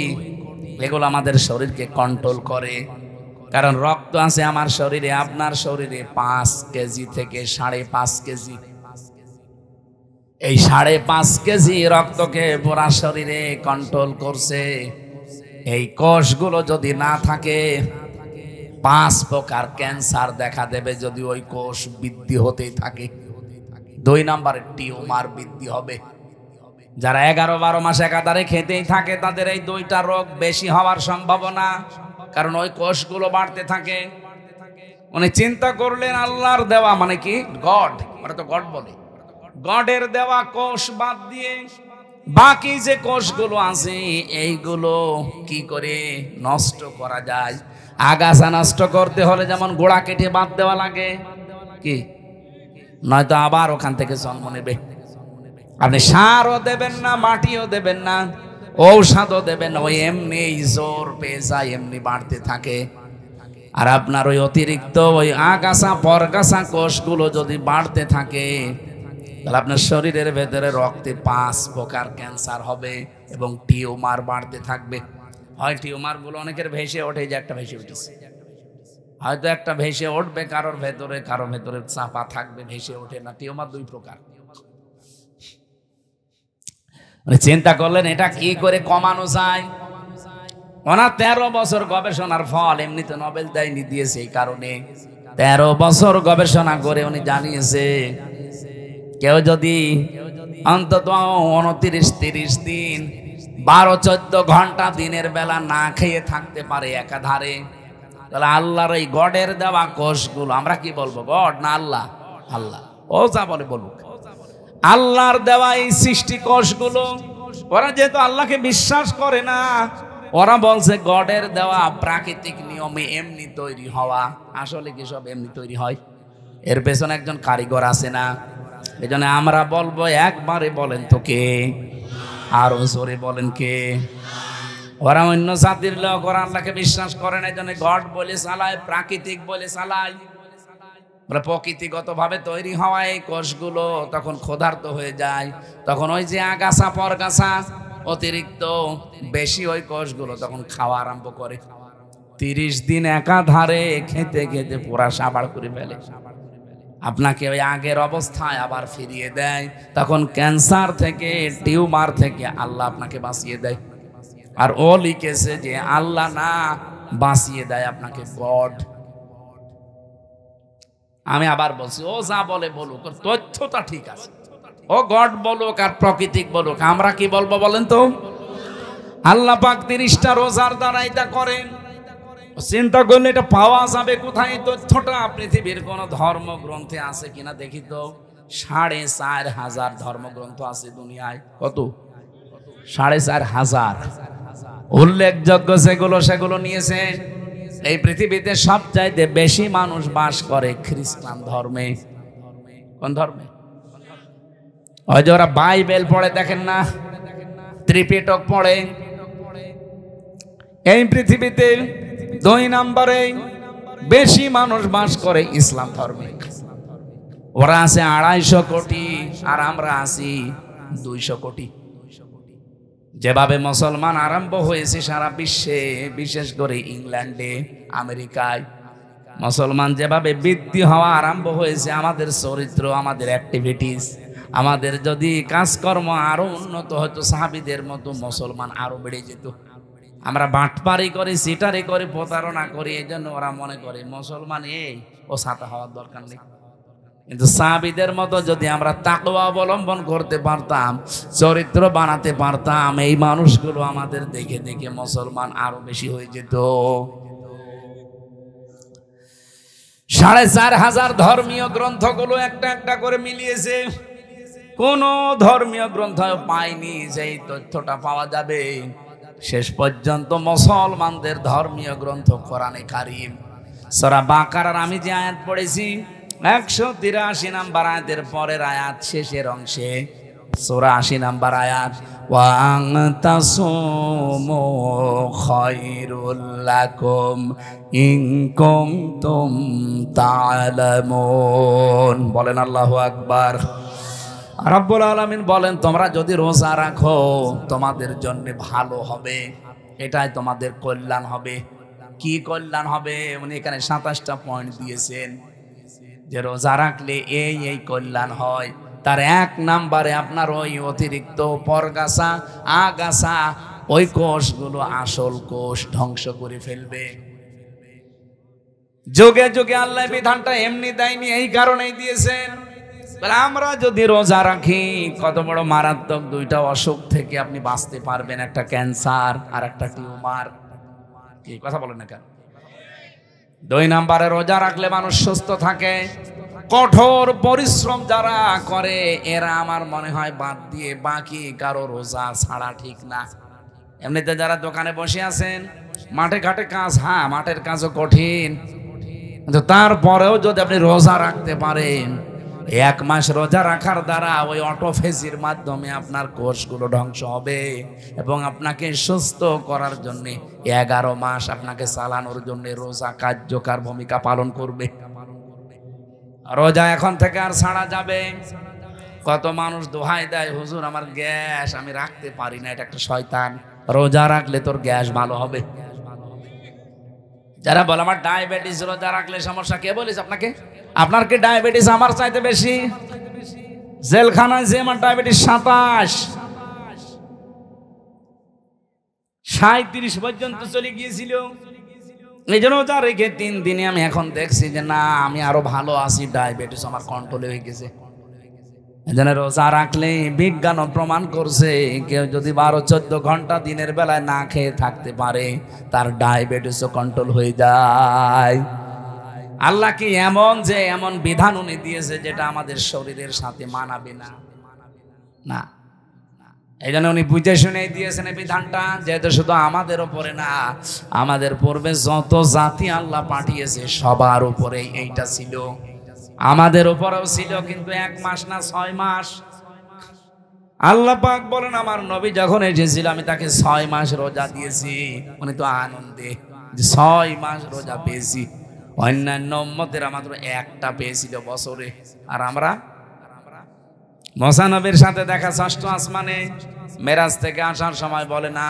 এগুলো আমাদের শরীরকে কন্ট্রোল করে। কারণ রক্ত আছে আমার শরীরে, আপনার শরীরে 5 কেজি থেকে 5.5 কেজি। এই 5.5 কেজি রক্তকে পুরা শরীরে কন্ট্রোল করছে। এই কোষগুলো যদি না থাকে 5 প্রকার ক্যান্সার দেখা দেবে যদি ওই কোষ বৃদ্ধি হতেই থাকে। 2 নম্বরে টিউমার বৃদ্ধি হবে। যারা 11-12 মাস একাধারে খেতেই থাকে তাদের এই 2টা রোগ বেশি হওয়ার সম্ভাবনা, কারণ ওই কোষগুলো বাড়তে থাকে। উনি চিন্তা করলেন আল্লাহর দেওয়া, মানে কি গড, ওরা তো গড বলে, গডের দেওয়া কোষ বাদ দিয়ে বাকি যে কোষগুলো আছে এইগুলো কি করে নষ্ট করা যায়। আগাছা নষ্ট করতে হলে যেমন গোড়া কেটে বাদ দেওয়া লাগে, কি নয়তো আবার ওখান থেকে জন্ম নেবে। আপনি সারও দেবেন না, মাটিও দেবেন না, ঔষধও দেবেন না, ওই এমনি জোর পেয়ে যায়, এমনি বাড়তে থাকে। আর আপনার ওই অতিরিক্ত ওই আগাছা পরগাছা কোষগুলো যদি বাড়তে থাকে তাহলে আপনার শরীরের ভেতরে রক্তে 5 প্রকার ক্যান্সার হবে এবং টিউমার বাড়তে থাকবে। হয় টিউমার গুলো অনেকের ভেসে ওঠে, যে একটা ভেসে উঠেছে, হয়তো একটা ভেসে উঠবে কারোর ভেতরে, কারোর ভেতরে চাপা থাকবে, ভেসে ওঠে না। টিউমার 2 প্রকার। মানে চিন্তা করলেন এটা কি করে কমানো যায়। ওনার 13 বছর গবেষণার ফল, এমনিতে নোবেল দেয়নি, দিয়েছে এই কারণে 13 বছর গবেষণা করে উনি জানিয়েছে কেউ যদি অন্তত 29-30 দিন 12-14 ঘন্টা দিনের বেলা না খেয়ে থাকতে পারে একাধারে, তাহলে আল্লাহর এই গডের দেওয়া কোষগুলো, আমরা কি বলবো গড না আল্লাহ? আল্লাহ। ও যা বলে বলুক, আল্লাহর দেওয়া এই সৃষ্টি কোষগুলো, ওরা যেহেতু আল্লাহকে বিশ্বাস করে না, ওরা বলছে গডের দেওয়া প্রাকৃতিক নিয়মে এমনি তৈরি হওয়া। আসলে কি সব এমনি তৈরি হয়? এর পেছনে একজন কারিগর আছে না? এই জন্য আমরা বলবো, একবারে বলেন তো কে, আরো জোরে বলেন কে। ওরা অন্য জাতির লোক, ওরা আল্লাহকে বিশ্বাস করে না, এই জন্য গড বলে চালায়, প্রাকৃতিক বলে চালায়। প্রকৃতিগত ভাবে তৈরি হওয়া এই কোষগুলো তখন ক্ষুধার্ত হয়ে যায়, তখন ওই যে আগাছা পরগাছা অতিরিক্ত বেশি ওই কোষগুলো তখন খাওয়া আরম্ভ করে। 30 দিন একাধারে খেতে খেতে পুরা সাবাড় করে ফেলে, আপনাকে ওই আগের অবস্থায় আবার ফিরিয়ে দেয়। তখন ক্যান্সার থেকে, টিউমার থেকে আল্লাহ আপনাকে বাঁচিয়ে দেয়। আর ও লিখেছে যে আল্লাহ না বাঁচিয়ে দেয় আপনাকে গড। আমি আবার বলছি, ও যা বলে বলুক, তথ্যটা ঠিক আছে, ও গড বলুক আর প্রাকৃতিক বলুক, আমরা কি বলবো বলেন তো? আল্লাহ পাক 30টা রোজার দ্বারা এটা করেন। চিন্তা করলে এটা পাওয়া যাবে কোথায়? তথ্যটা পৃথিবীর কোন ধর্মগ্রন্থে আছে কিনা দেখি তো। 4,500 ধর্মগ্রন্থ আছে দুনিয়ায়। কত? 4,500 উল্লেখযোগ্য সেগুলো নিয়েছে। এই পৃথিবীতে সবচাইতে বেশি মানুষ বাস করে খ্রিস্টান ধর্মে। কোন ধর্মে? ওই যে ওরা বাইবেল পড়ে, দেখেন না, ত্রিপিটক পড়ে। এই পৃথিবীতে 2 নম্বরে বেশি মানুষ বাস করে ইসলাম ধর্মে। ওরা আছে 250 কোটি আর আমরা আছি 200 কোটি। যেভাবে মুসলমান আরম্ভ হয়েছে সারা বিশ্বে, বিশেষ করে ইংল্যান্ডে, আমেরিকায়, মুসলমান যেভাবে বৃদ্ধি হওয়া আরম্ভ হয়েছে, আমাদের চরিত্র, আমাদের অ্যাক্টিভিটিস, আমাদের যদি কাজকর্ম আরো উন্নত হতো, সাহাবীদের মতো মুসলমান আরো বেড়ে যেত। আমরা বাটপারি করি, সিটারি করি, প্রতারণা করি, এই জন্য ওরা মনে করে মুসলমান এই ও ছাতা হওয়ার দরকার নেই। কিন্তু সাহাবীদের মতো যদি আমরা তাকওয়া অবলম্বন করতে পারতাম, চরিত্র বানাতে পারতাম, এই মানুষগুলো আমাদের দেখে দেখে মুসলমান আরো বেশি হয়ে যেত। 4,500 ধর্মীয় গ্রন্থগুলো একটা একটা করে মিলিয়েছে। কোন ধর্মীয় গ্রন্থ পাইনি যে এই তথ্যটা পাওয়া যাবে। শেষ পর্যন্ত মুসলমানদের ধর্মীয় গ্রন্থ কোরআনে কারীম, সূরা বাকারার আমি যে আয়াত পড়েছি 183 নম্বর আয়াতের পরের আয়াত শেষের অংশে, সূরা 80 নম্বর আয়াত, ওয়া আনতাসুমু খায়রুল লাকুম ইন কুনতুম তা'লামুন। বলেন আল্লাহু আকবার। রব্বুল আলামিন বলেন, তোমরা যদি রোজা রাখো তোমাদের জন্য ভালো হবে, এটাই তোমাদের কল্যাণ হবে। কি কল্যাণ হবে, উনি এখানে 27টা পয়েন্ট দিয়েছেন যে রোজা রাখলে এই কল্যাণ হয়। তার 1 নম্বরে আপনার ওই অতিরিক্ত পরগাছা আগাছা ওই কোষগুলো আসল কোষ ধ্বংস করে ফেলবে। যুগে যুগে আল্লাহ বিধানটা এমনি দেয়নি, এই কারণেই দিয়েছেন। আমরা যদি রোজা রাখি কত বড় মারাত্মক 2টা অসুখ থেকে আপনি বাঁচতে পারবেন, একটা ক্যান্সার আর একটা টিউমার। কি কথা বলেন না কেন? 2 নম্বরে রোজা রাখলে মানুষ সুস্থ থাকে। কঠোর পরিশ্রম যারা করে এরা আমার মনে হয় বাদ দিয়ে বাকি কারো রোজা ছাড়া ঠিক না। এমনিতে যারা দোকানে বসে আছেন, মাঠে ঘাটে কাজ, হ্যাঁ মাঠের কাজও কঠিন, কিন্তু তারপরেও যদি আপনি রোজা রাখতে পারেন, 1 মাস রোজা রাখার দ্বারা ওই অটোফেজির মাধ্যমে আপনার কোষগুলো ধ্বংস হবে এবং আপনাকে সুস্থ করার জন্য 11 মাস আপনাকে চালানোর জন্য রোজা কার্যকর ভূমিকা পালন করবে। রোজা এখন থেকে আর ছাড়া যাবে। কত মানুষ দোহাই দেয়, হুজুর আমার গ্যাস, আমি রাখতে পারি না, এটা একটা শয়তান। রোজা রাখলে তোর গ্যাস ভালো হবে। যারা বলে আমার ডায়াবেটিস, রোজা রাখলে সমস্যা, কে বলিস আপনাকে? আপনার কি ডায়াবেটিস আমার চাইতে বেশি? জেলখানায় যে আমার ডায়াবেটিস 37 পর্যন্ত চলে গিয়েছিল। এই জন্য রোজা রেখে 3 দিনে আমি এখন দেখছি যে না, আমি আরো ভালো আছি, ডায়াবেটিস আমার কন্ট্রোলে হয়ে গেছে। এই জন্য রোজা রাখলে বিজ্ঞানও প্রমাণ করছে কেউ যদি 12-14 ঘন্টা দিনের বেলায় না খেয়ে থাকতে পারে, তার ডায়াবেটিসও কন্ট্রোল হয়ে যায়। আল্লাহ কি এমন যে এমন বিধান উনি দিয়েছে যেটা আমাদের শরীরের সাথে মানাবে না? না, এই জন্য উনি বুঝে শুনে দিয়েছেন এই বিধানটা, যেহেতু শুধু আমাদের উপরে না, আমাদের পূর্বে যত জাতি আল্লাহ পাঠিয়েছে সবার উপরে এইটা ছিল, আমাদের উপরেও ছিল, কিন্তু 1 মাস না 6 মাস। আল্লাহ পাক বলেন আমার নবী যখন এসেছিল আমি তাকে 6 মাস রোজা দিয়েছি। উনি তো আনন্দে যে 6 মাস রোজা পেয়েছি। অন্যান্য উম্মতেরা মাত্র 1টা পেয়েছিল বছরে, আর আমরা মুসা নবীর সাথে দেখা 6ষ্ঠ আসমানে মেরাজ থেকে আসার সময় বলে না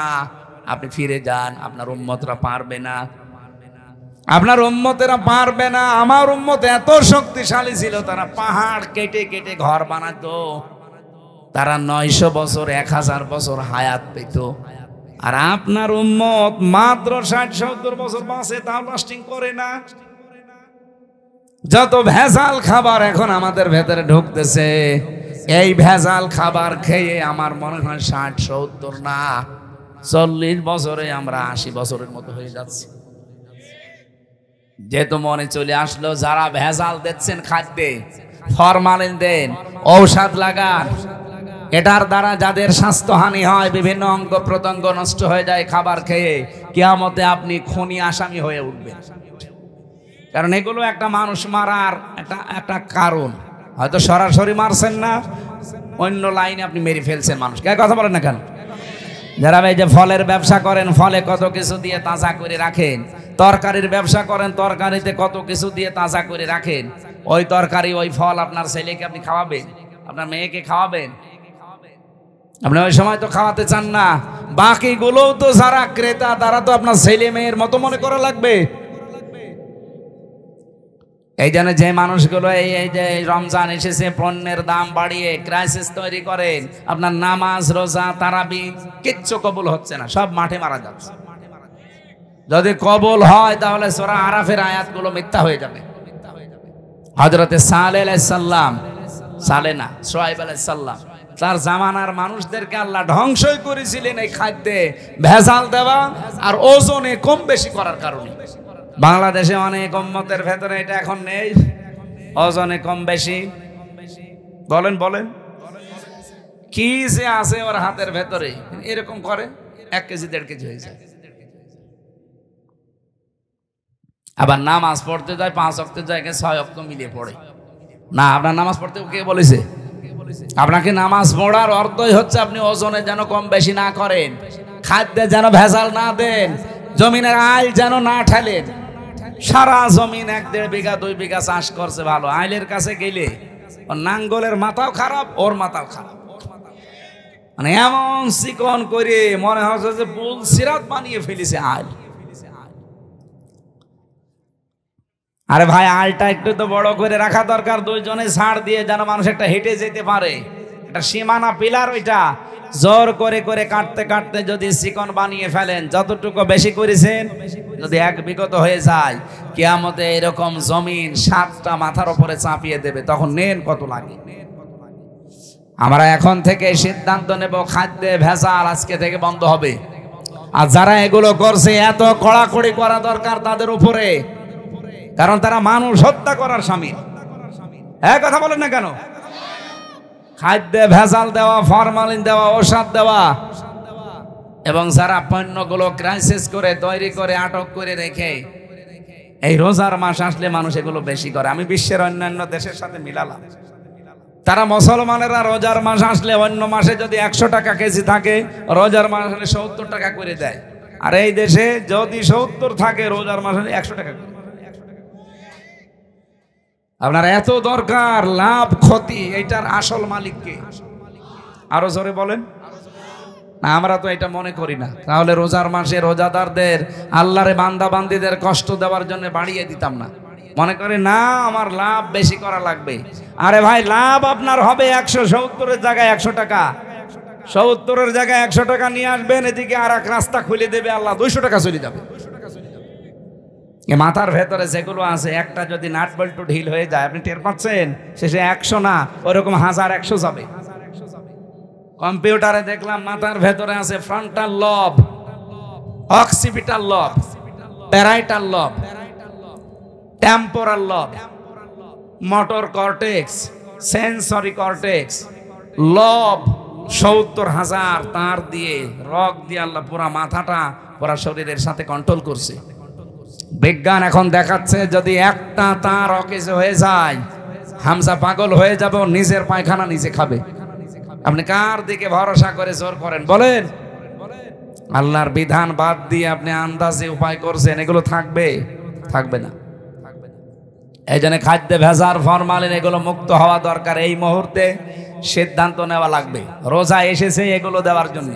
আপনি ফিরে যান, আপনার উম্মতরা পারবে না, আপনার উম্মতেরা পারবে না। আমার উম্মত এত শক্তিশালী ছিল, তারা পাহাড় কেটে কেটে ঘর বানাতো, তারা 900 বছর 1000 বছর হায়াত পেত। আর আপনার উম্মত মাত্র 60-70 বছর বাঁচে, তাও লাস্টিং করে না। যত ভেজাল খাবার এখন আমাদের ভেতরে ঢুকতেছে, এই ভেজাল খাবার খেয়ে আমার মনে হয় 60-70 না 40 বছরে আমরা 80 বছরের মতো হয়ে যাচ্ছি। যেহেতু মনে চলে আসলো যারা ভেজাল দিচ্ছেন খাদ্যে, ফরমালিন দেন, ঔষধ লাগান, এটার দ্বারা যাদের স্বাস্থ্যহানি হয়, বিভিন্ন অঙ্গ প্রত্যঙ্গ নষ্ট হয়ে যায় খাবার খেয়ে, কিয়ামতে আপনি খুনি আসামি হয়ে উঠবেন। কারণ এগুলো একটা মানুষ মারার একটা কারণ। হয়তো সরাসরি মারছেন না, অন্য লাইনে আপনি মেরে ফেলছেন মানুষকে। কথা বলেন না কেন? যারা এই যে ফলের ব্যবসা করেন, ফলে কত কিছু দিয়ে তাজা করে রাখেন, তরকারির ব্যবসা করেন, তরকারিতে কত কিছু দিয়ে তাজা করে রাখেন, ওই তরকারি ওই ফল আপনার ছেলেকে আপনি খাওয়াবেন, আপনার মেয়েকে খাওয়াবেন, আপনি ওই সময় তো খাওয়াতে চান না। বাকিগুলোও তো যারা ক্রেতা তারা তো আপনার ছেলে মেয়ের মতো মনে করা লাগবে। এই জন্য যে মানুষগুলো এই যে রমজান এসেছে পণ্যের দাম বাড়িয়ে ক্রাইসিস তৈরি করেন, আপনার নামাজ রোজা তারাবি কিচ্ছু কবুল হচ্ছে না, সব মাঠে মারা যাচ্ছে। যদি কবুল হয় তাহলে সূরা আরাফের আয়াতগুলো মিথ্যা হয়ে যাবে। হযরতে সালেহ আলাইহিস সালাম, সালেহ না শুআয়ব আলাইহিস সালাম, তার জামানার মানুষদেরকে আল্লাহ ধ্বংসই করেছিলেন এই খাদ্যে ভেজাল দেওয়া আর ওজনে কম বেশি করার কারণে। বাংলাদেশে অনেক উম্মতের ভেতরে এটা এখন নেই, ওজনে কম বেশি। বলেন বলেন কি যে আছে ওর হাতের ভেতরে, এরকম করে 1 কেজি 1.5 কেজি হয়ে যায়। আবার নামাজ পড়তে যায় 5 ওয়াক্তের জায়গায় 6 ওয়াক্ত মিলিয়ে পড়ে না। আপনার নামাজ পড়তে কে বলেছে? আপনাকে নামাজ পড়ার অর্থই হচ্ছে আপনি ওজনে যেন কম বেশি না করেন, খাদ্যে যেন ভেজাল না দেন, জমিনের আইল যেন না ঠেলেন। সারা জমিন 1-1.5 বিঘা 2 বিঘা চাষ করছে, ভালো আইলের কাছে গেলে ওর নাঙ্গলের মাথাও খারাপ, ওর মাথাও খারাপ, মানে এমন চিকন করে মনে হচ্ছে যে পুল সিরাত বানিয়ে ফেলেছে আইল। আরে ভাই আলটা একটু তো বড় করে রাখা দরকার, দুইজনে ছাড় দিয়ে যেন মানুষ একটা হেঁটে যেতে পারে, একটা সীমানা পিলার ওইটা জোর করে করে কাটতে কাটতে যদি চিকন বানিয়ে ফেলেন, যতটুকু বেশি করেছেন যদি এক বিগত হয়ে যায়, কিয়ামতে এরকম জমিন 7টা মাথার উপরে চাপিয়ে দেবে, তখন নেন কত লাগে। আমরা এখন থেকে সিদ্ধান্ত নেব খাদ্যে ভেজাল আজকে থেকে বন্ধ হবে। আর যারা এগুলো করছে এত কড়াকড়ি করা দরকার তাদের উপরে, কারণ তারা মানুষ হত্যা করার শামিল। হ্যাঁ, কথা বলেন না কেন? খাদ্যে ভেজাল দেওয়া, ফরমালিন দেওয়া, ঔষধ দেওয়া, এবং যারা পণ্যগুলো ক্রাইসিস করে তৈরি করে আটক করে রেখে এই রোজার মাস আসলে মানুষ এগুলো বেশি করে। আমি বিশ্বের অন্যান্য দেশের সাথে মিলালাম, তারা মুসলমানেরা রোজার মাস আসলে অন্য মাসে যদি 100 টাকা কেজি থাকে, রোজার মাস হলে 70 টাকা করে দেয়। আর এই দেশে যদি 70 থাকে, রোজার মাস হলে 100 টাকা করে। আপনার এত দরকার লাভ ক্ষতি, এইটার আসল মালিককে আরো জোরে বলেন না। আমরা তো এটা মনে করি না, তাহলে রোজার মাসে রোজাদারদের, আল্লাহরে বান্দা বান্দিদের কষ্ট দেওয়ার জন্য বাড়িয়ে দিতাম না। মনে করে না আমার লাভ বেশি করা লাগবে। আরে ভাই, লাভ আপনার হবে 170-এর জায়গায় 100 টাকা, 70-এর জায়গায় 100 টাকা নিয়ে আসবেন, এদিকে আর এক রাস্তা খুলে দেবে আল্লাহ, 200 টাকা চলে যাবে। মাথার ভেতরে যেগুলো আছে, একটা যদি নাট বল্টু ঢিল হয়ে যায়, আপনি টের পাচ্ছেন, শেষে 100 না, ওরকম 1000-100 যাবে। কম্পিউটারে দেখলাম মাথার ভেতরে আছে ফ্রন্টাল লব, অক্সিপিটাল লব, প্যারাইটাল লব, টেম্পোরাল লব, মোটর কর্টেক্স, সেন্সরি কর্টেক্স, লব 70,000 তার দিয়ে, রক দিয়ে আল্লাহ পুরা মাথাটা পুরা শরীরের সাথে কন্ট্রোল করছে। বিজ্ঞান এখন দেখাচ্ছে যদি একটা তার অকেজ হয়ে যায়, হামজা পাগল হয়ে যাবে, নিজের পায়খানা নিজে খাবে। আপনি কার দিকে ভরসা করে জোর করেন বলেন? আল্লাহর বিধান বাদ দিয়ে আপনি আন্দাজে উপায় করছেন, এগুলো থাকবে? থাকবে না। এই জন্য খাদ্যে ভেজাল, ফরমালিন এগুলো মুক্ত হওয়া দরকার। এই মুহূর্তে সিদ্ধান্ত নেওয়া লাগবে, রোজা এসেছে এগুলো দেওয়ার জন্য।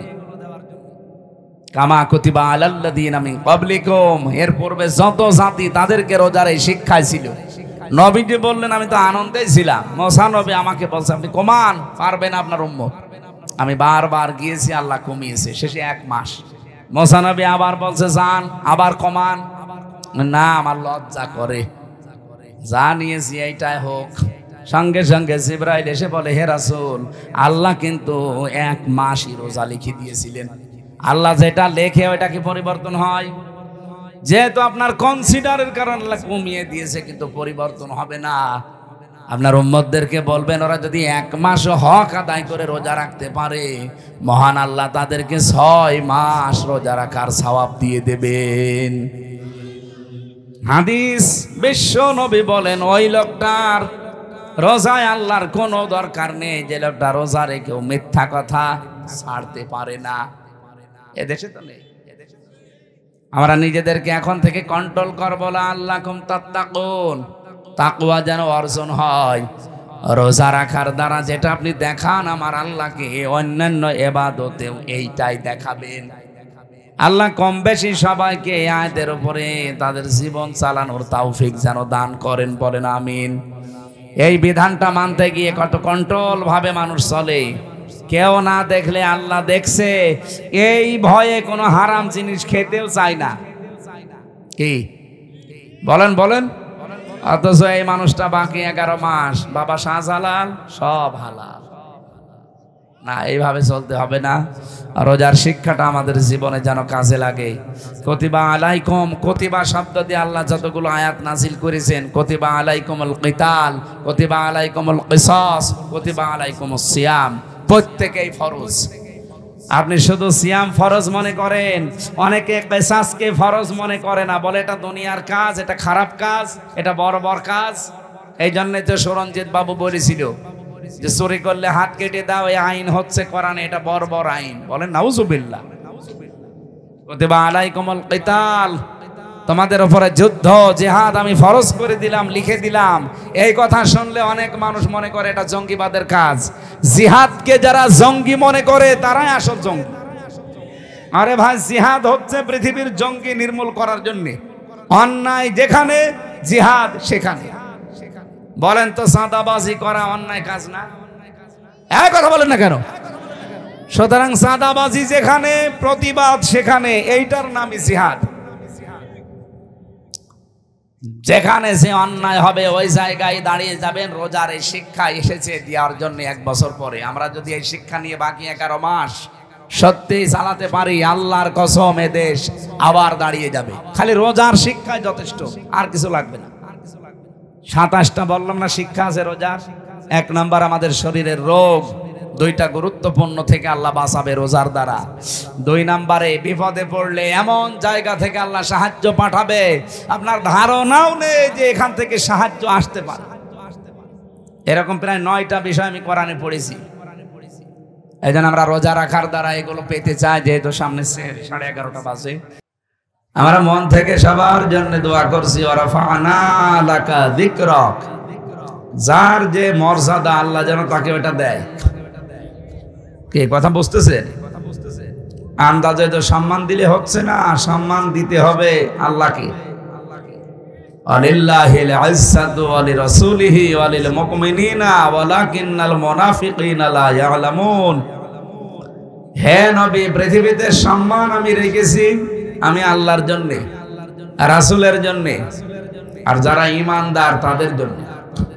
কামা কুতিবা আলাল্লাযীনা মিন ক্বাবলিকুম, এর পূর্বে যত জাতি তাদেরকে রোজার এই শিক্ষা ছিল। নবীজি বললেন আমি তো আনন্দেই ছিলাম। মুসা নবী আমাকে বলছে আপনি কমান, পারবেন আপনার উম্মত। আমি বারবার গিয়েছি, আল্লাহ কমিয়েছে, শেষে 1 মাস। মুসা নবী আবার বলছে যান, আবার কমান, না আমার লজ্জা করে, যা নিয়েছি এইটাই হোক। সঙ্গে সঙ্গে জিবরাইল এসে বলে হে রাসূল, আল্লাহ কিন্তু 1 মাসই রোজা লিখে দিয়েছিলেন। আল্লাহ যেটা লেখে ওইটা কি পরিবর্তন হয়? যেহেতু আপনার কনসিডারের কারণে আল্লাহ কমিয়ে দিয়েছে, কিন্তু পরিবর্তন হবে না। আপনার উম্মতদেরকে বলবেন ওরা যদি 1 মাস হক আদায় করে রোজা রাখতে পারে, মহান আল্লাহ তাদেরকে 6 মাস রোজা রাখার সওয়াব দিয়ে দেবেন। হাদিস, বিশ্ব নবী বলেন ওই লোকটার রোজায় আল্লাহর কোনো দরকার নেই যে লোকটা রোজা রেখেও মিথ্যা কথা ছাড়তে পারে না। এদেশে তো নেই। আমরা নিজেদেরকে এখন থেকে কন্ট্রোল করব, আল্লাকুম তাত্তাকুন, তাকওয়া যেন অর্জন হয়। রোজা রাখার দ্বারা যেটা আপনি দেখান আমার আল্লাহকে, অন্যান্য ইবাদতেও এইটাই দেখাবেন। আল্লাহ কম বেশি সবাইকে এই আয়াতের উপরে তাদের জীবন চালানোর তৌফিক যেন দান করেন, বলেন আমিন। এই বিধানটা মানতে গিয়ে কত কন্ট্রোল ভাবে মানুষ চলে। কেউ না দেখলে আল্লাহ দেখছে, এই ভয়ে কোনো হারাম জিনিস খেতেও চায় না। কি বলেন বলেন? অথচ এই মানুষটা বাকি 11 মাস বাবা শাহজালাল সব হালাল। না, এইভাবে চলতে হবে না। রোজার শিক্ষাটা আমাদের জীবনে যেন কাজে লাগে। কুতিবা আলাইকুম, কুতিবা শব্দ দিয়ে আল্লাহ যতগুলো আয়াত নাজিল করেছেন, কুতিবা আলাইকুমুল কিতাল, কুতিবা আলাইকুমুল কিসাস, কুতিবা আলাইকুমুস সিয়াম, প্রত্যেকেই ফরজ। আপনি শুধু সিয়াম ফরজ মনে করেন, অনেকে কিসাসকে ফরজ মনে করে না, বলে এটা দুনিয়ার কাজ, এটা খারাপ কাজ, এটা বড় বড় কাজ। এই জন্য তো সুরঞ্জিত বাবু বলেছিল যে চুরি করলে হাত কেটে দাও, এই আইন হচ্ছে কোরআনে, এটা বড় বড় আইন। বলেন নাউজুবিল্লাহ। কুতিবা আলাইকুমুল কিতাল, তোমাদের উপরে যুদ্ধ জিহাদ আমি ফরজ করে দিলাম, লিখে দিলাম। এই কথা শুনলে অনেক মানুষ মনে করে এটা জঙ্গিবাদের কাজ। জিহাদকে যারা জঙ্গি মনে করে তারাই আসল জঙ্গি। আরে ভাই, জিহাদ হচ্ছে পৃথিবীর জঙ্গি নির্মূল করার জন্য। অন্যায় যেখানে জিহাদ সেখানে। বলেন তো চাঁদাবাজি করা অন্যায় কাজ না? এক কথা বলেন না কেন? সুতরাং চাঁদাবাজি যেখানে, প্রতিবাদ সেখানে, এইটার নামই জিহাদ। যেখানে যে অন্যায় হবে ওই জায়গায় দাঁড়িয়ে যাবেন। রোজার এই শিক্ষা এসেছে দেওয়ার জন্য 1 বছর পরে। আমরা যদি এই শিক্ষা নিয়ে বাকি 11 মাস সত্যি চালাতে পারি, আল্লাহর কসম এ দেশ আবার দাঁড়িয়ে যাবে। খালি রোজার শিক্ষায় যথেষ্ট, আর কিছু লাগবে না। 27টা বললাম না শিক্ষা আছে রোজার। 1 নাম্বার আমাদের শরীরের রোগ, 2টা গুরুত্বপূর্ণ থেকে আল্লাহ বাঁচাবে রোজার দ্বারা। 2 নাম্বারে বিপদে পড়লে এমন জায়গা থেকে আল্লাহ সাহায্য পাঠাবে আপনার ধারণাও নেই যে এখান থেকে সাহায্য আসতে পারে। এরকম প্রায় 9টা বিষয় আমি কোরআনে পড়েছি। এই জন্য আমরা রোজা রাখার দ্বারা এগুলো পেতে চাই। যেহেতু সামনে 11:30 বাজে, আমরা মন থেকে সবার জন্য দোয়া করছি। ওয়ারাফা'না লাকা যিকরাক, যার যে মর্যাদা আল্লাহ যেন তাকে ওটা দেয়। কে কথা বুঝতেছেন? আন্দাজে তো সম্মান দিলে হচ্ছে না, সম্মান দিতে হবে আল্লাহকে। আলিল্লাহিল ইজ্জাতু ওয়া লিরাসূলিহি ওয়া লিল মুমিনিনা ওয়ালাকিন্নাল মুনাফিকিনা লা ইয়ালামুন। হে নবী, পৃথিবীতে সম্মান আমি রেখেছি আমি আল্লাহর জন্য, রাসূলের জন্য, আর যারা ঈমানদার তাদের জন্য।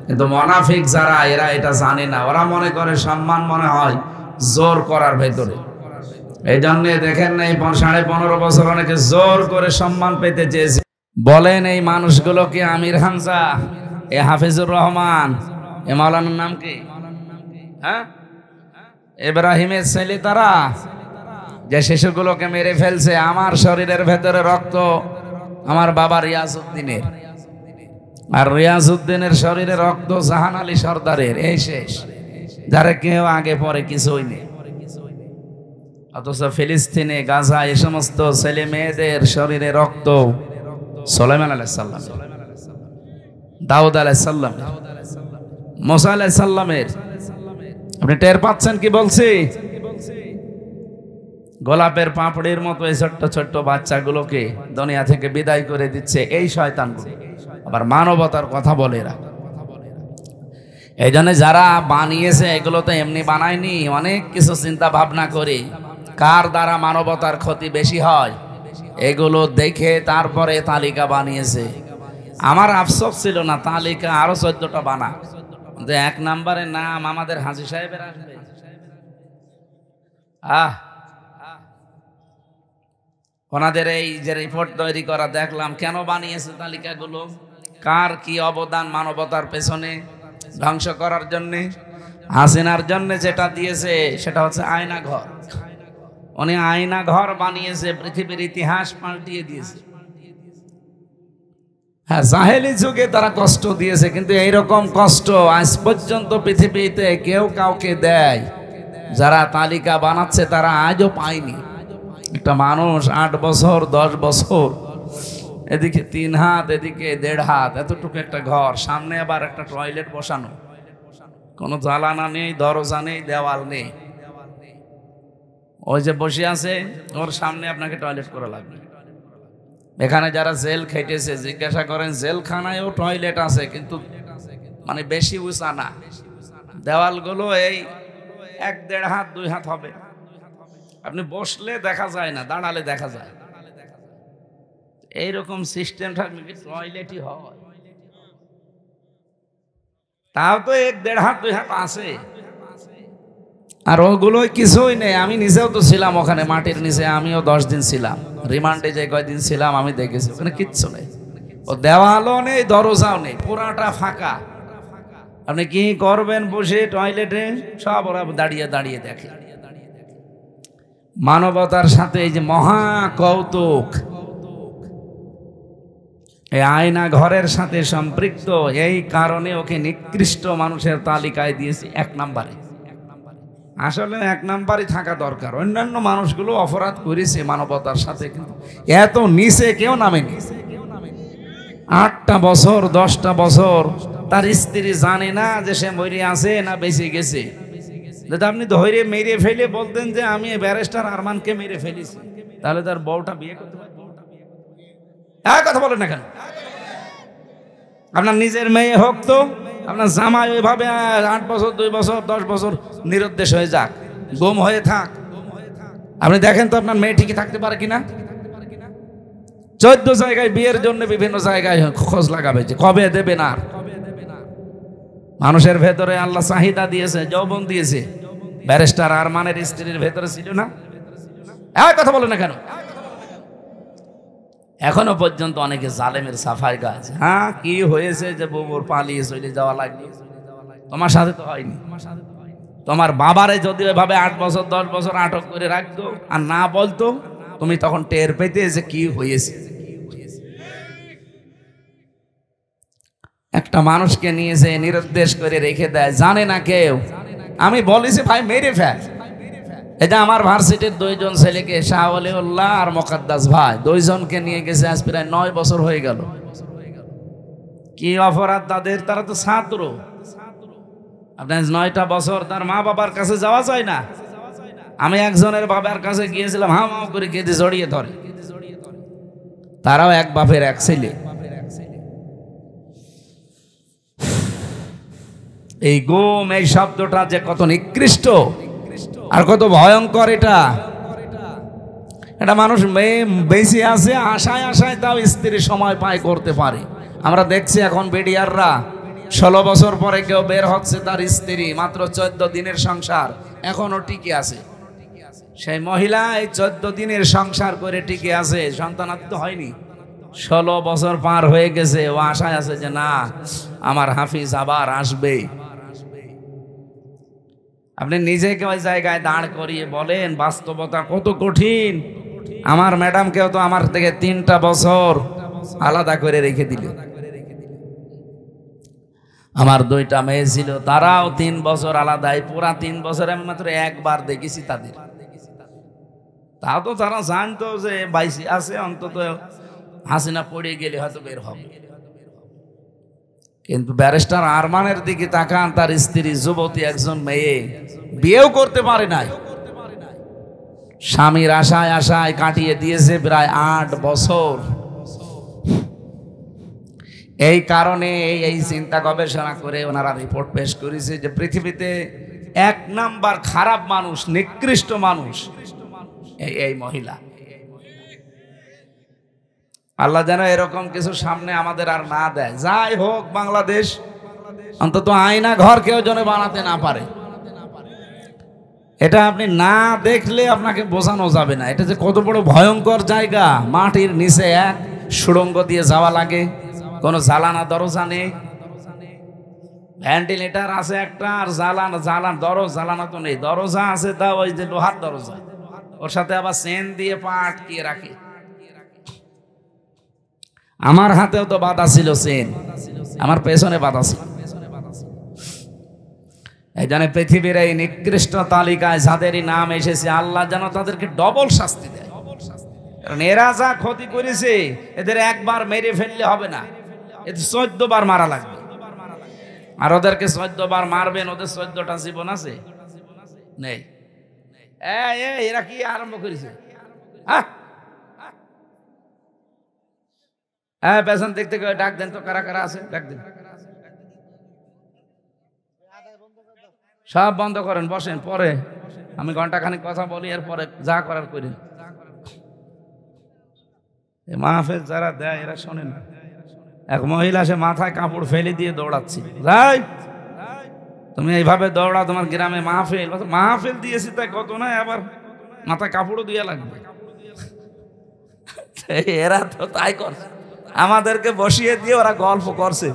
কিন্তু মুনাফিক যারা, এরা এটা জানে না। ওরা মনে করে সম্মান মনে হয় জোর করার ভেতরে। এই জন্য দেখেন না, এই 15.5 বছর অনেকে জোর করে সম্মান পেতে চেয়েছে। বলেন এই মানুষগুলো কি আমির হামজা, এ হাফিজুর রহমান, এ মাওলানার নাম কি, হ্যাঁ, ইব্রাহিমের ছেলে, তারা যে শিশুগুলোকে মেরে ফেলছে? আমার শরীরের ভেতরে রক্ত আমার বাবা রিয়াজউদ্দিনের, আর রিয়াজউদ্দিনের শরীরে রক্ত জাহান আলী সর্দারের। এই শেষ, যারা কেউ আগে পরে কিছুই নেই। অথচ ফিলিস্তিনে, গাজা, এই সমস্ত ছেলে মেয়েদের শরীরে রক্ত সুলাইমান আলাইহিস সালাম, দাউদ আলাইহিস সালাম, মুসা আলাইহিস সালামের। আপনি টের পাচ্ছেন কি বলছি? গোলাপের পাপড়ির মতো এই ছোট্ট ছোট্ট বাচ্চাগুলোকে দুনিয়া থেকে বিদায় করে দিচ্ছে এই শয়তানগুলো। আবার মানবতার কথা বলে এরা। এই জন্য যারা বানিয়েছে এগুলো তো এমনি বানায়নি, অনেক কিছু চিন্তা ভাবনা করে কার দ্বারা মানবতার ক্ষতি বেশি হয় এগুলো দেখে তারপরে তালিকা বানিয়েছে। আমার আফসোস ছিল না তালিকা আরো 14টা বানা, কিন্তু 1 নম্বরের নাম আমাদের হাজী সাহেবের আসবে। ওনাদের এই যে রিপোর্ট তৈরি করা দেখলাম, কেন বানিয়েছে তালিকাগুলো, কার কি অবদান মানবতার পেছনে ধ্বংস করার জন্য। হাসিনার জন্য যেটা দিয়েছে সেটা হচ্ছে আয়না ঘর। উনি আয়না ঘর বানিয়েছে, পৃথিবীর ইতিহাস পাল্টিয়ে দিয়েছে। হ্যাঁ, জাহেলি যুগে তারা কষ্ট দিয়েছে, কিন্তু এইরকম কষ্ট আজ পর্যন্ত পৃথিবীতে কেউ কাউকে দেয় যারা তালিকা বানাচ্ছে তারা আজও পায়নি। একটা মানুষ 8 বছর 10 বছর, এদিকে 3 হাত এদিকে 1.5 হাত, এতটুকু একটা ঘর, সামনে আবার একটা টয়লেট বসানো, কোনো জানালা নেই, দরজা নেই, দেওয়াল নেই। ওই যে বসে আছে ওর সামনে আপনাকে টয়লেট করা লাগবে। এখানে যারা জেল খেটেছে জিজ্ঞাসা করেন, জেলখানায়ও টয়লেট আছে, কিন্তু মানে বেশি উঁচা না, দেওয়ালগুলো এই 1-1.5 হাত 2 হাত হবে। আপনি বসলে দেখা যায় না, দাঁড়ালে দেখা যায়। এইরকম সিস্টেম থাকলে কি টয়লেটই হয়? তাও তো 1-1.5 হাত 2 হাত আছে, আর ওগুলো কিছুই নেই। আমি নিজেও তো ছিলাম ওখানে মাটির নিচে, আমিও 10 দিন ছিলাম রিমান্ডে। যে কয়দিন ছিলাম আমি দেখেছি ওখানে কিচ্ছু নেই, ও দেওয়ালও নেই, দরজাও নেই, পুরাটা ফাঁকা। আপনি কি করবেন বসে টয়লেটে? সব ওরা দাঁড়িয়ে দাঁড়িয়ে দেখে। মানবতার সাথে এই যে মহা কৌতুক, এই আয়না ঘরের সাথে সম্পৃক্ত, এই কারণে ওকে নিকৃষ্ট মানুষের তালিকায় দিয়েছি 1 নম্বরে। আসলে 1 নম্বরই থাকা দরকার। অন্যান্য মানুষগুলো অপরাধ করেছে মানবতার সাথে, কিন্তু এত নিচে কেউ নামেনি। 8টা বছর 10টা বছর তার স্ত্রী জানে না যে সে মরে আছে না বেঁচে গেছে। যদি আপনি ধরে মেরে ফেলে বলতেন যে আমি ব্যারিস্টার আরমানকে মেরে ফেলেছি, তাহলে তার বউটা বিয়ে করতে পারত? কথা বলেন না কেন? আপনার নিজের মেয়ে হোক তো, আপনার জামাই ওইভাবে 8 বছর 2 বছর 10 বছর নিরুদ্দেশ হয়ে যাক, গুম হয়ে থাক, আপনি দেখেন তো আপনার মেয়ে ঠিকই থাকতে পারে কিনা। 14 জায়গায় বিয়ের জন্য বিভিন্ন জায়গায় খোঁজ লাগাবে যে কবে দেবে না। মানুষের ভেতরে আল্লাহ চাহিদা দিয়েছে, যৌবন দিয়েছে। ব্যারিস্টার আরমানের স্ত্রীর ভেতরে ছিল না? কথা বলে না কেন? এখনো পর্যন্ত অনেকে জালেমের সাফাই গাছ। হ্যাঁ, কি হয়েছে যে বউর পালিয়ে চলে যাওয়া লাগবে? তোমার সাথে তো হয়নি। তোমার বাবারে যদি এভাবে 8 বছর 10 বছর আটক করে রাখতো আর না বলতো, তুমি তখন টের পেতে যে কি হয়েছে। একটা মানুষকে নিয়ে যে নিরুদ্দেশ করে রেখে দেয়, জানে না কেউ। আমি বলেছি ভাই মেরে ফেল। এটা আমার ভার্সিটির 2 জন ছেলেকে, শাহ ওলিউল্লাহ আর মুকাদ্দাস ভাই, 2 জনকে নিয়ে গেছে, আজ প্রায় 9 বছর হয়ে গেল। কি অপরাধ তাদের? তারা তো ছাত্র। আপনার 9টা বছর তার মা বাবার কাছে যাওয়া যায় না। আমি একজনের বাবার কাছে গিয়েছিলাম, হাও হাও করে কেঁদে জড়িয়ে ধরে। তারাও এক বাপের এক ছেলে। এই গুম, এই শব্দটা যে কত নিকৃষ্ট আর কত ভয়ঙ্কর। এটা মানুষ বেঁচে আছে আশায় আশায়, তাও স্ত্রী সময় পায় করতে পারে। আমরা দেখছি এখন বিডিআররা 16 বছর পরে কেউ বের হচ্ছে, তার স্ত্রী মাত্র 14 দিনের সংসার এখনো টিকে আছে। সেই মহিলা এই 14 দিনের সংসার করে টিকে আছে, সন্তানাত্ম হয়নি। 16 বছর পার হয়ে গেছে, ও আশায় আছে যে না, আমার হাফিজ আবার আসবে। আপনি নিজেকে ওই জায়গায় দাঁড় করিয়ে বলেন বাস্তবতা কত কঠিন। আমার ম্যাডামকেও তো আমার থেকে 3টা বছর আলাদা করে রেখে দিল। আমার 2টা মেয়ে ছিল, তারাও 3 বছর আলাদাই। পুরা 3 বছরে আমি মাত্র একবার দেখেছি তাদের। তাও তো তারা জানতো যে বাইসি আছে, অন্তত হাসিনা পড়ে গেলে হয়তো বের হবে। কিন্তু ব্যারিস্টার আরমানের দিকে তাকান, তার স্ত্রী যুবতী একজন মেয়ে, বিয়েও করতে পারে নাই। স্বামীর আশায় আশায় কাটিয়ে দিয়েছে প্রায় 8 বছর। এই কারণে এই চিন্তা গবেষণা করে ওনারা রিপোর্ট পেশ করেছে যে পৃথিবীতে 1 নাম্বার খারাপ মানুষ, নিকৃষ্ট মানুষ এই মহিলা। আল্লাহ যেন এরকম কিছু সামনে আমাদের আর না দেয়। যাই হোক, বাংলাদেশ অন্তত আয়না ঘর কেউ যেন বানাতে না পারে। এটা আপনি না দেখলে আপনাকে বোঝানো যাবে না, এটা যে কত বড় ভয়ঙ্কর জায়গা। মাটির নিচে এক সুড়ঙ্গ দিয়ে যাওয়া লাগে, কোনো জালানা দরজা নেই, ভেন্টিলেটার আছে একটা, আর জালানা তো নেই। দরজা আছে, তা ওই যে লোহার দরজা, ওর সাথে আবার চেন দিয়ে পা আটকিয়ে রাখে। আমার হাতেও তো বাধা ছিল চেন, আমার পেছনে বাধা ছিল। এই জন্য পৃথিবীর এই নিকৃষ্ট তালিকায় যাদেরই নাম এসেছে, আল্লাহ যেন তাদেরকে ডবল শাস্তি দেয়। কারণ এরা যা ক্ষতি করেছে, এদের একবার মেরে ফেললে হবে না, এদের 14 বার মারা লাগবে। আর ওদেরকে 14 বার মারবেন, ওদের 14টা জীবন আছে নেই। এরা কি আরম্ভ করেছে? হ্যাঁ, পেছন দিক থেকে ডাক দেন তো, কারা কারা আছে ডাক দেন। সব বন্ধ করেন, বসেন, পরে আমি ঘন্টাখানিক কথা বলি, এর পরে যা করার করেন। মাহফিল যারা দেয় এরা শোনেন না। এক মহিলা সে মাথায় কাপড় ফেলে দিয়ে দৌড়াচ্ছি, যাই তুমি এইভাবে দৌড়া, তোমার গ্রামে মাহফিল দিয়েছি তাই কত না, আবার মাথায় কাপড়ও দিয়ে লাগবে। এরা তো তাই করছে, আমাদেরকে বসিয়ে দিয়ে ওরা গল্প করছে।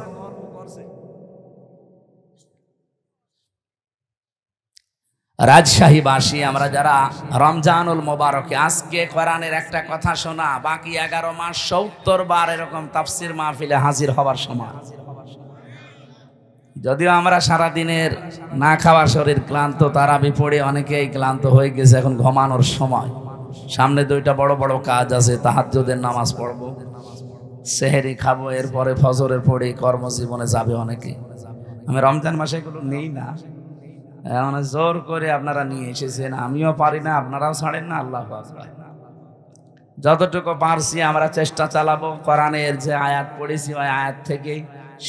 রাজশাহীবাসী আমরা যারা রমজানুল মোবারকে আজকে কোরআনের একটা কথা শোনা, বাকি 11 মাস 70 বার এরকম তাফসির মাহফিলে হাজির হওয়ার সময়। যদিও আমরা সারা দিনের না খাওয়া শরীর ক্লান্ত, তারাবি পড়ে অনেকেই ক্লান্ত হয়ে গেছে, এখন ঘুমানোর সময়। সামনে 2টা বড় বড় কাজ আছে, তাহাজ্জুদের নামাজ পড়বো, সেহরি খাবো, এরপরে ফজরের পড়ে কর্মজীবনে যাবে অনেকে। আমি রমজান মাসে এগুলো নেই না, মানে জোর করে আপনারা নিয়ে এসেছেন, আমিও পারি না, আপনারাও ছাড়েন না। আল্লাহ যতটুকু পারছি আমরা চেষ্টা চালাবো, কোরআনের যে আয়াত পড়েছি ওই আয়াত থেকে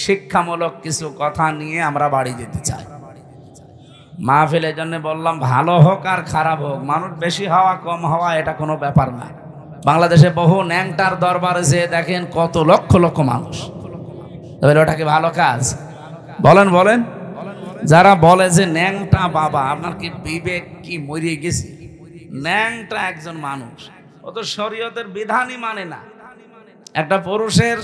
শিক্ষামূলক কিছু কথা নিয়ে আমরা বাড়ি যেতে চাই। মাহফিলের জন্য বললাম, ভালো হোক আর খারাপ হোক, মানুষ বেশি হওয়া কম হওয়া এটা কোনো ব্যাপার না। বাংলাদেশে বহু ন্যাংটার দরবারে যে দেখেন কত লক্ষ লক্ষ মানুষ, তবে ওটা কি ভালো কাজ? বলেন বলেন। যারা বলে যে ন্যাংটা বাবা, আপনার কি বিবেক কি মরিয়ে গেছে? ন্যাংটা একজন মানুষ, ও তো শরীয়তের বিধানই মানে না। একটা পুরুষের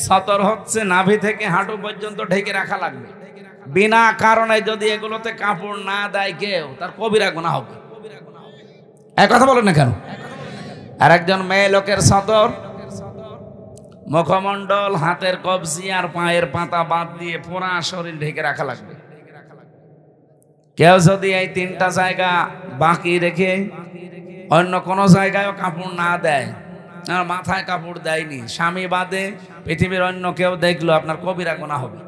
সতর হচ্ছে নাভি থেকে হাঁটু পর্যন্ত ঢেকে রাখা লাগবে। বিনা কারণে যদি এগুলোতে কাপড় না দেয় কেউ, তার কবিরা গুনাহ হবে। এক কথা বলেন না কেন? আর একজন মেয়ে লোকের সতর, মুখমণ্ডল, হাতের কবজি আর পায়ের পাতা বাদ দিয়ে পুরা শরীর ঢেকে রাখা লাগবে। কেউ যদি এই তিনটা জায়গা বাকি রেখে অন্য কোনো জায়গায়ও কাপড় না দেয়, আর মাথায় কাপড় দেয়নি, স্বামী বাদে পৃথিবীর অন্য কেউ দেখলো, আপনার কবিরা গুনাহ হবে।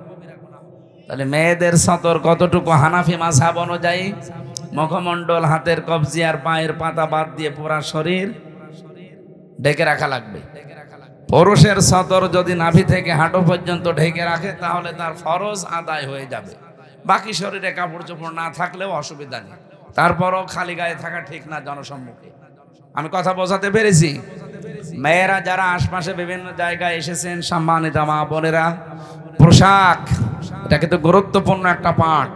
তাহলে মেয়েদের সতর কতটুকু? হানাফি মাযহাব অনুযায়ী মুখমণ্ডল, হাতের কবজি আর পায়ের পাতা বাদ দিয়ে পুরা শরীর ঢেকে রাখা লাগবে। পুরুষের সতর যদি নাভি থেকে হাঁটু পর্যন্ত ঢেকে রাখে, তাহলে তার ফরজ আদায় হয়ে যাবে। বাকি শরীরে কাপড় চোপড় না থাকলেও অসুবিধা নেই, তারপরও খালি গায়ে থাকা ঠিক না জনসম্মুখে। আমি কথা বোঝাতে পেরেছি? মেয়েরা যারা আশপাশে বিভিন্ন জায়গায় এসেছেন, সম্মানিত মা বোনেরা, পোশাক এটা কিন্তু গুরুত্বপূর্ণ একটা পাঠ।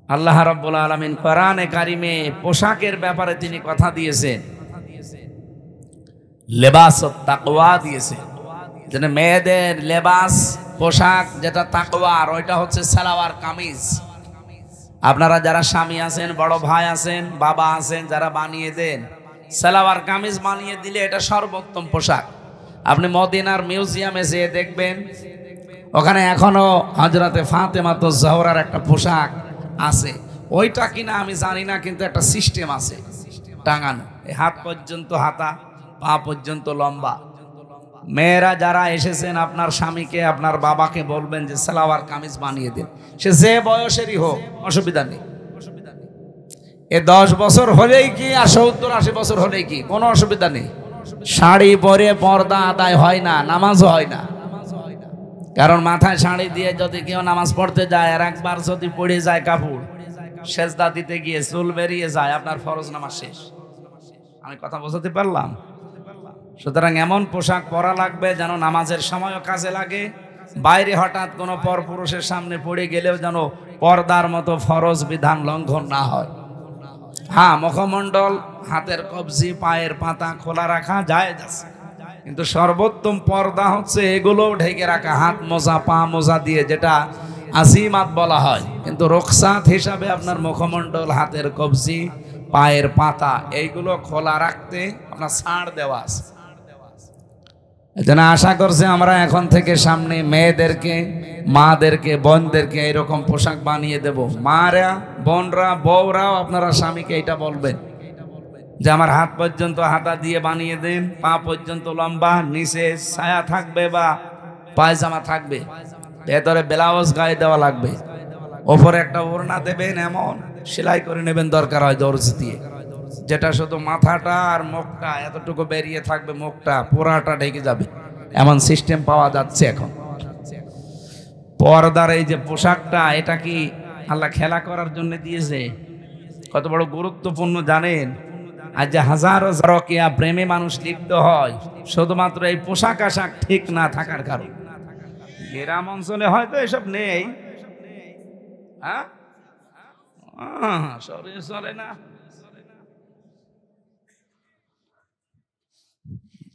আল্লাহ রাব্বুল আলামিন কোরআনে কারিমে পোশাকের ব্যাপারে তিনি কথা দিয়েছেন, লেবাসুত তাকওয়া দিয়েছেন। যেন মেয়েদের লেবাস পোশাক যেটা তাকওয়ার, ওইটা হচ্ছে সালোয়ার কামিজ। আপনারা যারা স্বামী আছেন, বড় ভাই আছেন, বাবা আছেন, যারা বানিয়ে দেন, সালোয়ার কামিজ বানিয়ে দিলে এটা সর্বোত্তম পোশাক। আপনি মদিনার মিউজিয়ামে যেয়ে দেখবেন, ওখানে এখনো হযরতে ফাতেমাতুজ জোহরার একটা পোশাক আছে। ওইটা কিনা আমি জানি না, কিন্তু একটা সিস্টেম আছে টাঙানো, এই হাত পর্যন্ত হাতা, পা পর্যন্ত লম্বা। মেয়েরা যারা এসেছেন, আপনার স্বামীকে, আপনার বাবাকে বলবেন যে সালোয়ার কামিজ বানিয়ে দিন, সে যে বয়সেরই হোক, অসুবিধা নেই। এ 10 বছর হলেই কি আর 70-80 বছর হলেই কি, কোনো অসুবিধা নেই। শাড়ি পরে পর্দা আদায় হয় না, নামাজও হয় না। কারণ মাথায় শাড়ি দিয়ে যদি কেউ নামাজ পড়তে যায়, আর একবার যদি পড়ে যায় কাপড়, সেজদা দিতে গিয়ে চুল বেরিয়ে যায়, আপনার ফরজ নামাজ শেষ। আমি কথা বোঝাতে পারলাম? সুতরাং এমন পোশাক পরা লাগবে যেন নামাজের সময়ও কাজে লাগে, বাইরে হঠাৎ কোনো পরপুরুষের সামনে পড়ে গেলেও যেন পর্দার মতো ফরজ বিধান লঙ্ঘন না হয়। হ্যাঁ, মুখমণ্ডল, হাতের কবজি, পায়ের পাতা খোলা রাখা জায়েজ আছে, কিন্তু সর্বোত্তম পর্দা হচ্ছে এগুলো ঢেকে রাখা, হাত মোজা, পা মোজা দিয়ে, যেটা আজিমাত বলা হয়। কিন্তু রুখসাত হিসাবে আপনার মুখমণ্ডল, হাতের কবজি, পায়ের পাতা এইগুলো খোলা রাখতে আপনার ছাড় দেওয়া আছে। এজন্য আশা করছে আমরা এখন থেকে সামনে মেয়েদেরকে, মাদেরকে, বোনদেরকে এরকম পোশাক বানিয়ে দেব। মারা, বোনরা, বউরাও আপনারা স্বামীকে এটা বলবেন যে আমার হাত পর্যন্ত হাতা দিয়ে বানিয়ে দেন, পা পর্যন্ত লম্বা, নিচে ছায়া থাকবে বা পায়জামা থাকবে, ভেতরে ব্লাউজ গায়ে দেওয়া লাগবে, ওপরে একটা ওড়না দেবেন, এমন সেলাই করে নেবেন দরকার হয় দর্জি দিয়ে, যেটা শুধু মাথাটা আর মুখটা এতটুকু বেরিয়ে থাকবে, মুখটা পুরাটা ঢেকে যাবে। এমন সিস্টেম পাওয়া যাচ্ছে এখন। পর্দার এই যে পোশাকটা, এটা কি আল্লাহ খেলা করার জন্য দিয়েছে? কত বড় গুরুত্বপূর্ণ জানেন? আজ যে হাজারো জরকিয়া প্রেমে মানুষ লিপ্ত হয় শুধুমাত্র এই পোশাক আশাক ঠিক না থাকার কারণে। গ্রাম অঞ্চলে হয়তো এসব নেই, হ্যাঁ, শরীর চলে না।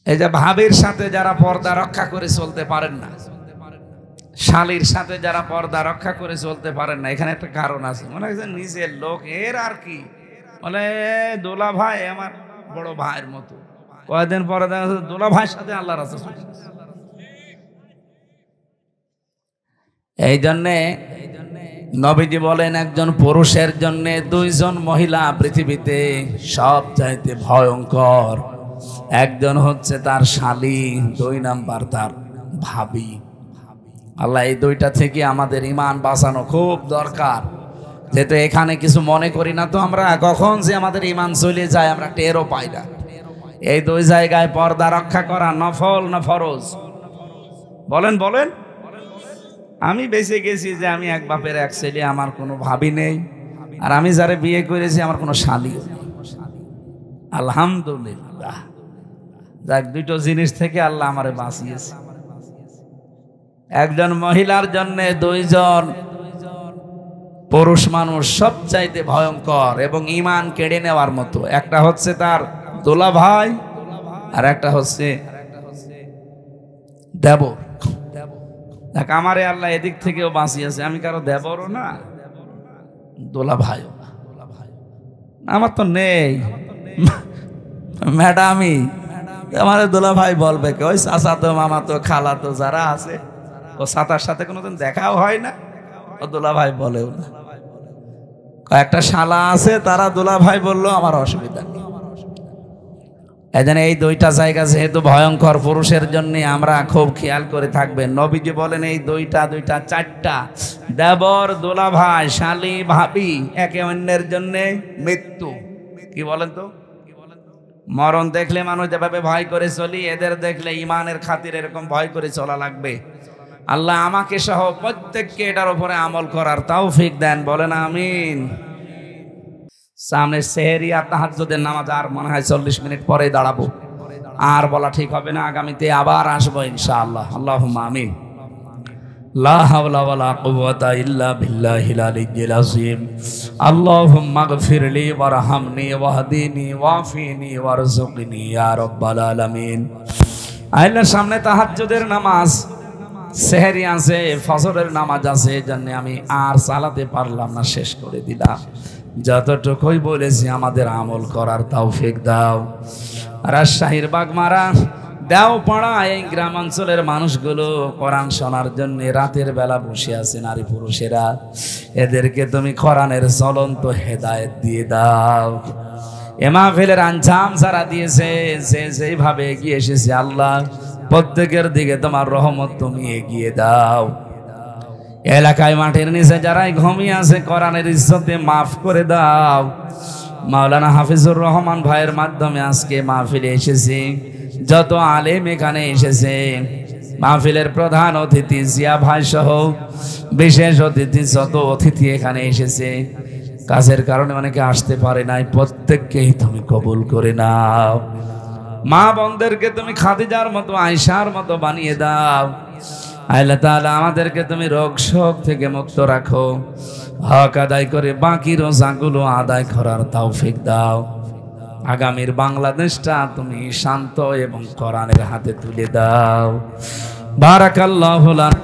এই যে ভাবির সাথে যারা পর্দা রক্ষা করে চলতে পারেন না, শালীর সাথে যারা পর্দা রক্ষা করে চলতে পারেন না, এখানে একটা কারণ আছে। মনে হচ্ছে নিজের লোক, এর আর কি, বলে দোলা ভাই আমার বড় ভাইয়ের মতো। কয়েকদিন পরে দেখা যাচ্ছে দোলা ভাইয়ের সাথে আল্লাহ রাসূল। এই জন্যে নবীজি বলেন, একজন পুরুষের জন্য 2 জন মহিলা পৃথিবীতে সব চাইতে ভয়ঙ্কর। একজন হচ্ছে তার শালী, 2 নাম্বার তার ভাবি। আল্লাহ এই 2টা থেকে আমাদের ঈমান বাঁচানো খুব দরকার। যেহেতু এখানে কিছু মনে করি না, তো আমরা কখন যে আমাদের ঈমান চলে যায় আমরা টেরও পাই না। এই 2 জায়গায় পর্দা রক্ষা করা নফল না ফরজ? বলেন বলেন। আমি বেঁচে গেছি যে আমি এক বাপের এক ছেলে, আমার কোনো ভাবি নেই, আর আমি যারা বিয়ে করেছি আমার কোনো শালিও নেই। আলহামদুলিল্লাহ, যাক দুটো জিনিস থেকে আল্লাহ আমারে বাঁচিয়েছে। একজন মহিলার জন্য দুইজন পুরুষ মানুষ সবচাইতে ভয়ঙ্কর এবং ঈমান কেড়ে নেওয়ার মতো। একটা হচ্ছে তার দোলা ভাই, আর একটা হচ্ছে দেবর। দেখ আমারে আল্লাহ এদিক থেকেও বাঁচিয়েছে, আমি কারো দেবরও না, দোলা ভাইও না। আমার তো নেই ম্যাডামই, আমার দোলা ভাই বলবে কে? ওই চাচা তো, মামা তো, খালা তো যারা আছে, ও চাচার সাথে কোনোদিন দেখাও হয় না, ও দোলা ভাই বলেও না। কয়েকটা শালা আছে, তারা দোলা ভাই বললো আমার অসুবিধা নেই। এজন্য এই দুইটা জায়গা যেহেতু ভয়ঙ্কর পুরুষের জন্য, আমরা খুব খেয়াল করে থাকবেন। নবীজি বলেন এই দুইটা চারটা, দেবর, দোলা ভাই, শালি, ভাবি, একে অন্যের জন্য মৃত্যু। কি বলেন তো? মরণ দেখলে মানুষ যেভাবে ভয় করে চলি, এদের দেখলে ইমানের খাতির এরকম ভয় করে চলা লাগবে। আল্লাহ আমাকে সহ প্রত্যেককে এটার উপরে আমল করার তৌফিক দেন, বলেন আমিন। সামনে সেহরি আর তাহাজ্জুদের নামাজ আর মনে হয় 40 মিনিট পরে দাঁড়াবো, আর বলা ঠিক হবে না, আগামীতে আবার আসবো ইনশাআল্লাহ। আল্লাহুম্মা আমিন। লা হাওলা ওয়ালা কুওয়াতা ইল্লা বিল্লাহিল আলিয়্যিল আযীম। আল্লাহুম্মা গফিরলি ওয়ারহামনি ওয়াহদিনি ওয়াফিনি ওয়ারযুকনি ইয়া রাব্বাল আলামিন। আল্লাহ সামনে তাহাজ্জুদের নামাজ, সেহরি আছে, ফজরের নামাজ আছে, এজন্য আমি আর চালাতে পারলাম না, শেষ করে দিলাম। যতটুকুই বলেছি আমাদের আমল করার তৌফিক দাও। রাজশাহীর বাগমারা, দেওপাড়া, এই গ্রামাঞ্চলের মানুষগুলো কোরআন শোনার জন্য রাতের বেলা বসে আছে, নারী পুরুষেরা, এদেরকে তুমি কোরআনের জ্বলন্ত হেদায়েত দিয়ে দাও। এ মাহফিলের আঞ্জাম যারা দিয়েছে, যে যেভাবে এগিয়ে এসেছে, আল্লাহ প্রত্যেকের দিকে তোমার রহমত তুমি এগিয়ে দাও। এলাকায় মাঠের নিচে যারাই ঘুমিয়ে আছে, কোরআনের ইজ্জতে মাফ করে দাও। মাওলানা হাফিজুর রহমান ভাইয়ের মাধ্যমে আজকে মাহফিলে এসেছি, যত আলেম এখানে এসেছে, মাহফিলের প্রধান অতিথি জিয়া ভাই সহ বিশেষ অতিথি যত অতিথি এখানে এসেছে, কাজের কারণে অনেকে আসতে পারে নাই, প্রত্যেককেই তুমি কবুল করে নাও। মা বোনদেরকে তুমি খাদিজার মতো, আয়েশার মতো বানিয়ে দাও। আল্লাহ তাআলা আমাদেরকে তুমি রোগ শোক থেকে মুক্ত রাখো, হক আদায় করে বাকি রোজাগুলো আদায় করার তৌফিক দাও। আগামীর বাংলাদেশটা তুমি শান্ত এবং কোরআনের হাতে তুলে দাও। বারাকাল্লাহু লানা।